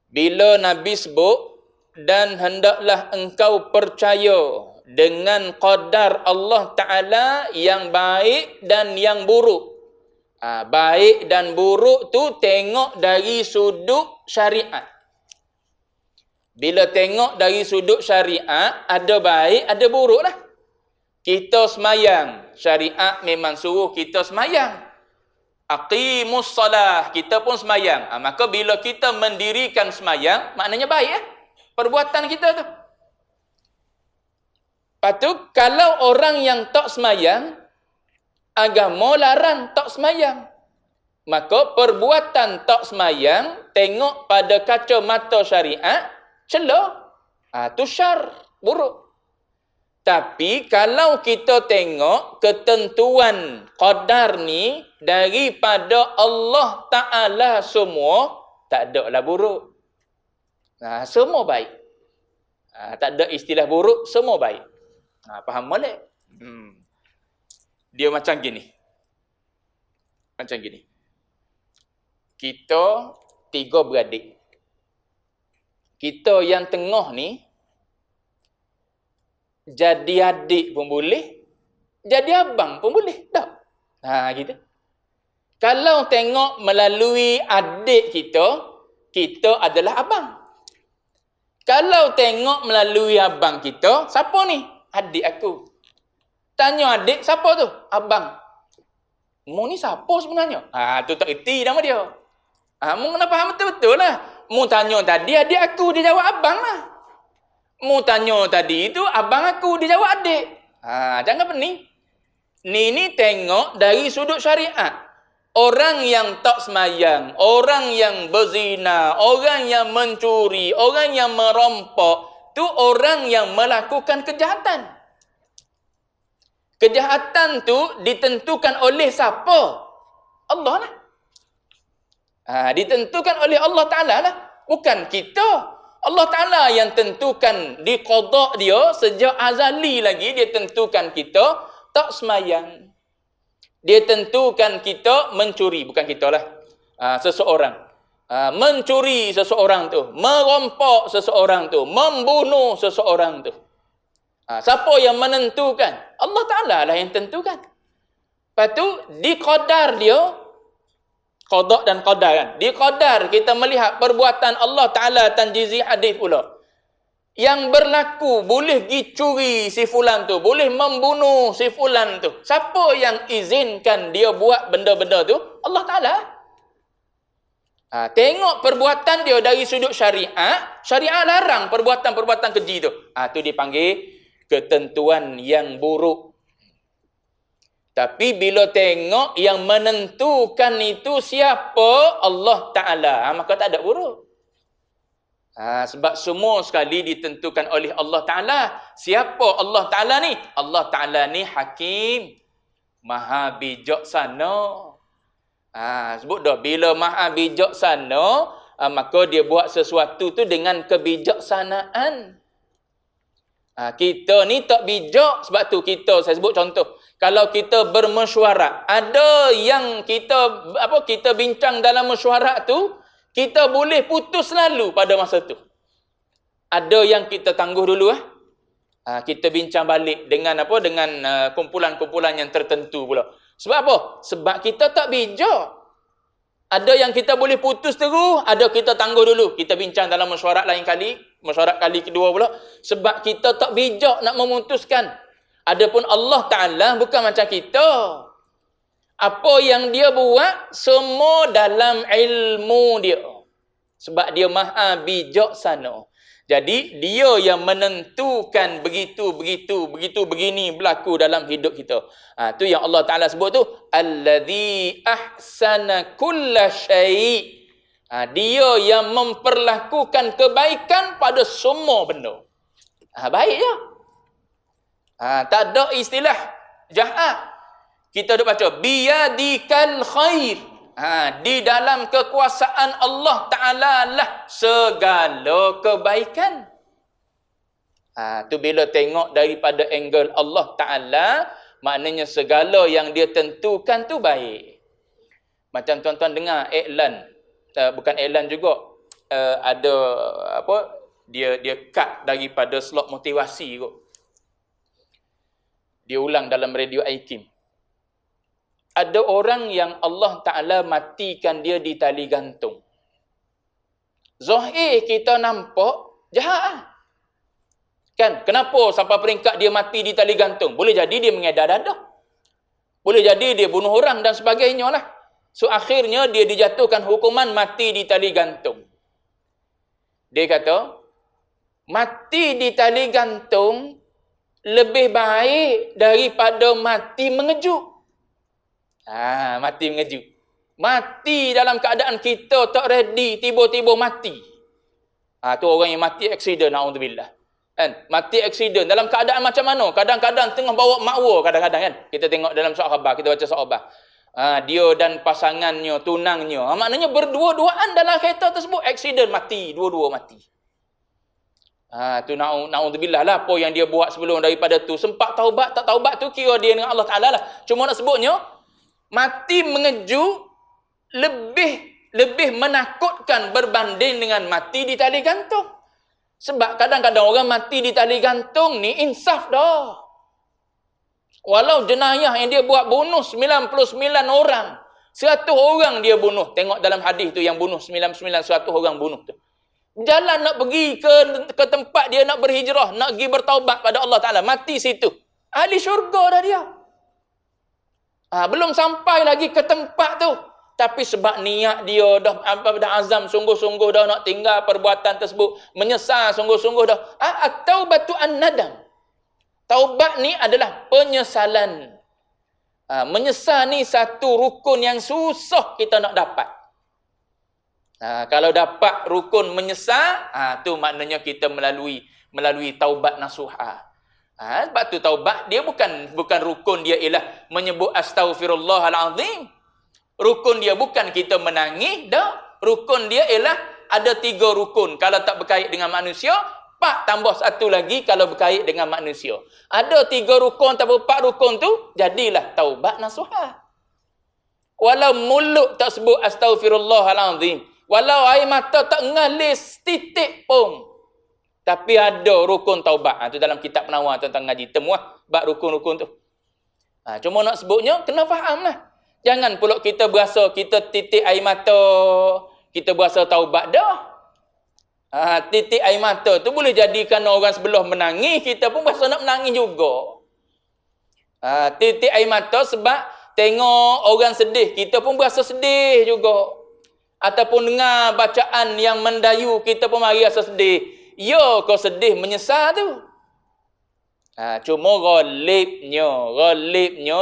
Bila Nabi sebut, dan hendaklah engkau percaya dengan qadar Allah Ta'ala yang baik dan yang buruk. Baik dan buruk tu tengok dari sudut syariat. Bila tengok dari sudut syariat, ada baik, ada buruk lah. Kita semayang, syariat memang suruh kita semayang. Aqimus salah, kita pun semayang. Maka bila kita mendirikan semayang, maknanya baik ya, perbuatan kita tu. Lepas tu, kalau orang yang tak semayang, agama larang tak semayang. Maka perbuatan tak semayang, tengok pada kacamata syariat, celah. Tu syar, buruk. Tapi kalau kita tengok ketentuan qadar ni daripada Allah Ta'ala semua, tak ada lah buruk. Semua baik. Tak ada istilah buruk, semua baik. Faham boleh? Dia macam gini. Macam gini. Kita 3 beradik. Kita yang tengah ni, jadi adik pun boleh, jadi abang pun boleh. Tak? Gitu. Kalau tengok melalui adik kita, kita adalah abang. Kalau tengok melalui abang kita, siapa ni? Adik aku. Tanya adik, siapa tu? Abang. Mu ni siapa sebenarnya? Tu tak erti nama dia. Mu kena faham betul-betul lah. Mu tanya tadi, adik aku, dia jawab abang lah. Mu tanya tadi itu, abang aku, dia jawab adik. Jangan pening. Ni tengok dari sudut syariat. Orang yang tak semayang, orang yang berzina, orang yang mencuri, orang yang merampok, tu orang yang melakukan kejahatan. Kejahatan tu ditentukan oleh siapa? Allah lah. Ditentukan oleh Allah Ta'ala lah. Bukan kita. Allah Ta'ala yang tentukan di qada dia sejak azali lagi, dia tentukan kita tak semayang. Dia tentukan kita mencuri, bukan kita lah. Seseorang. Mencuri seseorang tu, merompak seseorang tu, membunuh seseorang tu. Siapa yang menentukan? Allah Ta'ala lah yang tentukan. Lepas tu, di qadar dia, qada dan qadar kan. Di qadar kita melihat perbuatan Allah Ta'ala tanjizi hadis pula. Yang berlaku, boleh pergi curi si fulan tu, boleh membunuh si fulan tu. Siapa yang izinkan dia buat benda-benda tu? Allah Ta'ala. Tengok perbuatan dia dari sudut syariat, syariat larang perbuatan-perbuatan keji tu. Tu dipanggil ketentuan yang buruk. Tapi bila tengok yang menentukan itu siapa? Allah Ta'ala. Maka tak ada buruk. Sebab semua sekali ditentukan oleh Allah Ta'ala. Siapa Allah Ta'ala ni? Allah Ta'ala ni Hakim. Maha bijaksana. Sebut dah. Bila maha bijaksana, maka dia buat sesuatu tu dengan kebijaksanaan. Kita ni tak bijak. Sebab tu kita, saya sebut contoh. Kalau kita bermesyuarat, ada yang kita bincang dalam mesyuarat tu, kita boleh putus lalu pada masa tu. Ada yang kita tangguh dulu. Kita bincang balik dengan kumpulan-kumpulan yang tertentu pula. Sebab apa? Sebab kita tak bijak. Ada yang kita boleh putus terus, ada kita tangguh dulu. Kita bincang dalam mesyuarat lain kali, mesyuarat kali kedua pula. Sebab kita tak bijak nak memutuskan. Adapun Allah Ta'ala bukan macam kita. Apa yang dia buat, semua dalam ilmu dia. Sebab dia maha bijaksana. Jadi, dia yang menentukan begini berlaku dalam hidup kita. Tu yang Allah Ta'ala sebut tu. Alladhi ahsana kulla syai'. Dia yang memperlakukan kebaikan pada semua benda. Baik je. Tak ada istilah jahat. Kita duk baca biyadikal khair. Di dalam kekuasaan Allah Ta'ala lah segala kebaikan. Tu bila tengok daripada angle Allah Ta'ala, maknanya segala yang dia tentukan tu baik. Macam tuan-tuan dengar iklan, bukan iklan juga, ada dia cut daripada slot motivasi kot. Dia ulang dalam radio Aikim. Ada orang yang Allah Ta'ala matikan dia di tali gantung. Zahir kita nampak jahat. Kan? Kenapa sampai peringkat dia mati di tali gantung? Boleh jadi dia mengedar dadah. Boleh jadi dia bunuh orang dan sebagainya lah. So akhirnya dia dijatuhkan hukuman mati di tali gantung. Dia kata, mati di tali gantung lebih baik daripada mati mengejut. Mati mengejut. Mati dalam keadaan kita tak ready, tiba-tiba mati. Tu orang yang mati aksiden, na'udzubillah. Kan? Mati aksiden dalam keadaan macam mana? Kadang-kadang tengah bawa makwa, kadang-kadang kan. Kita tengok dalam surat khabar, kita baca surat khabar. Dia dan pasangannya, tunangnya. Maknanya berdua-duaan dalam kereta tersebut, aksiden mati, dua-dua mati. Tu na'udzubillah lah apa yang dia buat sebelum daripada tu. Sempat taubat, tak taubat tu kira dia dengan Allah Ta'ala lah. Cuma nak sebutnya, mati mengejut lebih menakutkan berbanding dengan mati di tali gantung. Sebab kadang-kadang orang mati di tali gantung ni insaf dah. Walau jenayah yang dia buat bunuh 99 orang. 100 orang dia bunuh. Tengok dalam hadis tu yang bunuh 99, 100 orang bunuh tu. Jalan nak pergi ke tempat dia nak berhijrah, nak pergi bertaubat pada Allah Ta'ala. Mati situ. Ahli syurga dah dia. Belum sampai lagi ke tempat tu. Tapi sebab niat dia dah azam sungguh-sungguh dah nak tinggal perbuatan tersebut. Menyesal sungguh-sungguh dah. At-taubatu an-nadam. Taubat ni adalah penyesalan. Menyesal ni satu rukun yang susah kita nak dapat. Kalau dapat rukun menyesal, tu maknanya kita melalui taubat nasuha. Sebab tu taubat dia bukan rukun dia ialah menyebut astaghfirullahalazim. Rukun dia bukan kita menangis dah. Rukun dia ialah ada 3 rukun kalau tak berkait dengan manusia, 4 tambah 1 lagi kalau berkait dengan manusia. Ada 3 rukun atau 4 rukun tu, jadilah taubat nasuha. Walau mulut tak sebut astaghfirullahalazim, walau air mata tak ngalir titik pun, tapi ada rukun taubat. Tu dalam kitab penawar tentang ngaji temuah bab rukun-rukun tu. Cuma nak sebutnya kena faham lah. Jangan pula kita berasa kita titik air mata, kita berasa taubat dah. Titik air mata tu boleh jadi kerana orang sebelah menangis, kita pun berasa nak menangis juga. Titik air mata sebab tengok orang sedih, kita pun berasa sedih juga. Ataupun dengar bacaan yang mendayu, kita pun mari rasa sedih. Ya, kau sedih menyesal tu. Cuma ghalibnya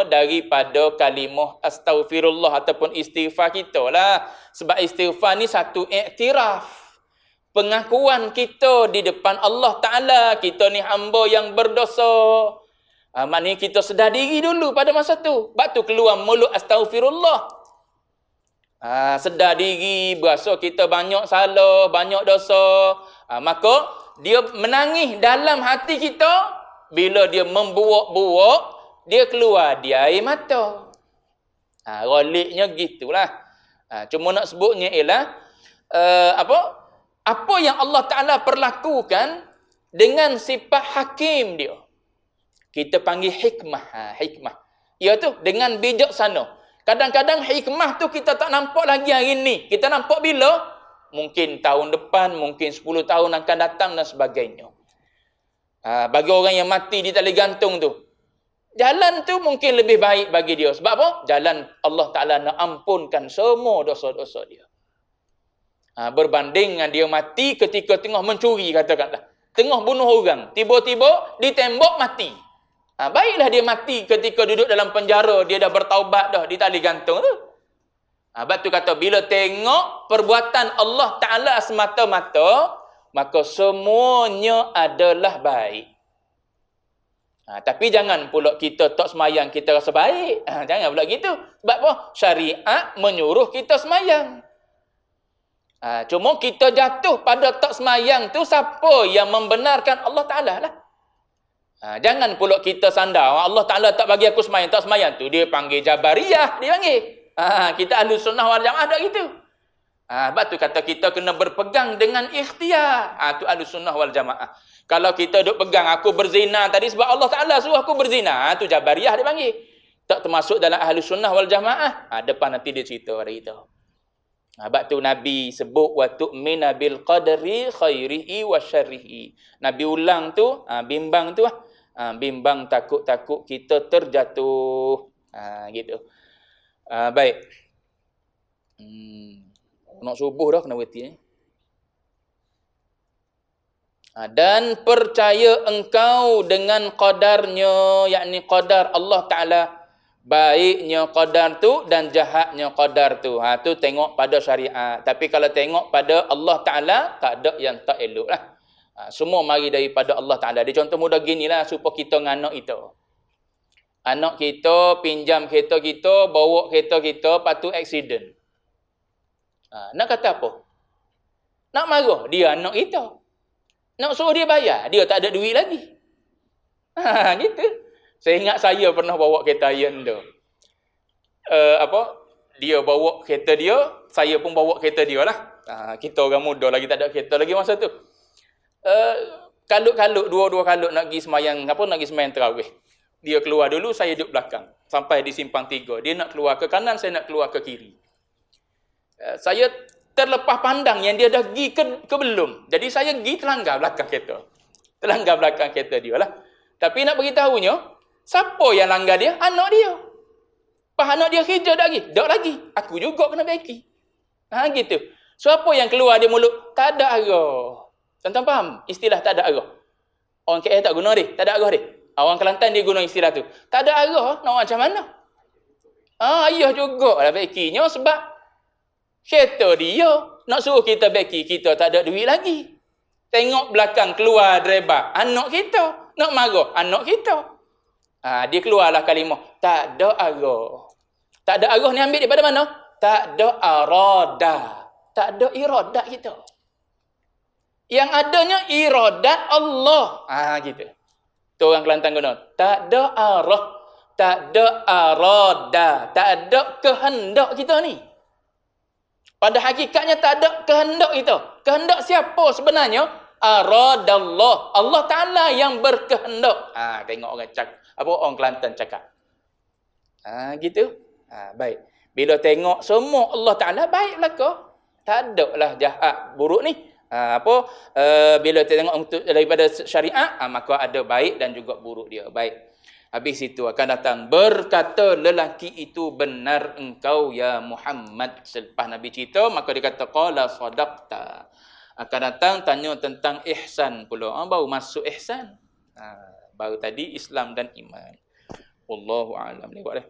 daripada kalimah astaghfirullah ataupun istighfar kita lah. Sebab istighfar ni satu iktiraf. Pengakuan kita di depan Allah Ta'ala. Kita ni hamba yang berdosa. Maknanya kita sedar diri dulu pada masa tu. Sebab tu keluar mulut astaghfirullah. Sedar diri, berasa kita banyak salah, banyak dosa. Maka dia menangis dalam hati kita. Bila dia membuak-buak, dia keluar dia air mata. Ghalibnya gitulah. Cuma nak sebutnya ialah apa yang Allah Ta'ala perlakukan dengan sifat hakim dia. Kita panggil hikmah. Hikmah. Iaitu dengan bijaksana. Kadang-kadang hikmah tu kita tak nampak lagi hari ni. Kita nampak bila? Mungkin tahun depan, mungkin 10 tahun akan datang dan sebagainya. Bagi orang yang mati di tali gantung tu, jalan tu mungkin lebih baik bagi dia. Sebab apa? Jalan Allah Ta'ala nak ampunkan semua dosa-dosa dia. Berbanding dengan dia mati ketika tengah mencuri, katakanlah. Tengah bunuh orang. Tiba-tiba ditembak mati. Baiklah dia mati ketika duduk dalam penjara, dia dah bertaubat dah di tali gantung tu. Sebab tu kata, bila tengok perbuatan Allah Ta'ala semata-mata, maka semuanya adalah baik. Tapi jangan pula kita tak semayang, kita rasa baik. Jangan pula gitu. Sebab apa? Syariat menyuruh kita semayang. Cuma kita jatuh pada tak semayang tu, siapa yang membenarkan? Allah Ta'ala lah. Jangan pula kita sandar, Allah Ta'ala tak bagi aku semayang, tak semayang tu. Dia panggil Jabariyah, dia panggil. Kita Ahlus Sunnah wal Jamaah tak gitu. Sebab tu kata kita kena berpegang dengan ikhtiar. Tu Ahlussunnah wal Jamaah. Kalau kita duk pegang aku berzina tadi sebab Allah Taala suruh aku berzina, tu Jabariyah dia panggil. Tak termasuk dalam Ahlussunnah wal Jamaah. Depan nanti dia cerita pada kita. Sebab tu Nabi sebut wa tu'mina bil qadri khairihi wa syarrihi. Nabi ulang tu, bimbang tu bimbang takut-takut kita terjatuh. Gitu. Baik. Nak subuh dah kena berhenti. Dan percaya engkau dengan qadarnya, yakni qadar Allah Ta'ala. Baiknya qadar tu dan jahatnya qadar tu. Tu tengok pada syariat. Tapi kalau tengok pada Allah Ta'ala, tak ada yang tak elok lah. Semua mari daripada Allah Ta'ala. Dia contoh mudah gini lah supaya kita dengan anak kita. Anak kita pinjam kereta kita, bawa kereta kita, lepas tu accident. Nak kata apa? Nak marah? Dia anak kita. Nak suruh dia bayar? Dia tak ada duit lagi. Gitu. Saya ingat saya pernah bawa kereta Iron tu. Dia bawa kereta dia, saya pun bawa kereta dia lah. Kita orang muda lagi tak ada kereta lagi masa tu. Kalut-kalut, dua-dua kalut nak pergi semayang, nak pergi semayang tarawih. Dia keluar dulu, saya duduk belakang. Sampai di simpang 3. Dia nak keluar ke kanan, saya nak keluar ke kiri. Saya terlepas pandang yang dia dah pergi ke belum. Jadi saya pergi terlanggar belakang kereta. Terlanggar belakang kereta dia lah. Tapi nak beritahunya, siapa yang langgar dia? Anak dia. Pas anak dia kerja dah lagi? Tak lagi. Aku juga kena baiki. Gitu. So apa yang keluar dia mulut? Tak ada arah. Tuan-tuan faham? Istilah tak ada arah. Orang KL tak guna dia. Tak ada arah dia. Orang Kelantan dia guna istilah tu. Tak ada arah. Nak macam mana? Ayah juga lah baikinya sebab kereta dia nak suruh kita baiki, kita tak ada duit lagi. Tengok belakang keluar driver, anak kita. Nak marah, anak kita. Dia keluarlah kalimah, tak ada arah. Tak ada arah ni ambil daripada mana? Tak ada arada. Tak ada iradat kita. Yang adanya iradat Allah. Gitu. Tu orang Kelantan guna. Tak ada arah. Tak ada arada. Tak ada kehendak kita ni. Pada hakikatnya tak ada kehendak kita. Kehendak siapa sebenarnya? Aradallah. Allah Ta'ala yang berkehendak. Tengok orang orang Kelantan cakap. Gitu. Baik. Bila tengok semua Allah Ta'ala, baiklah kau. Tak ada lah jahat buruk ni. Bila tengok untuk daripada syariat, maka ada baik dan juga buruk dia. Baik. Habis itu akan datang. Berkata lelaki itu, benar engkau ya Muhammad. Selepas Nabi cerita, maka dia kata, qala sadaqta. Akan datang tanya tentang ihsan pula. Baru masuk ihsan. Baru tadi Islam dan iman. Wallahu a'lam. Lewat dah.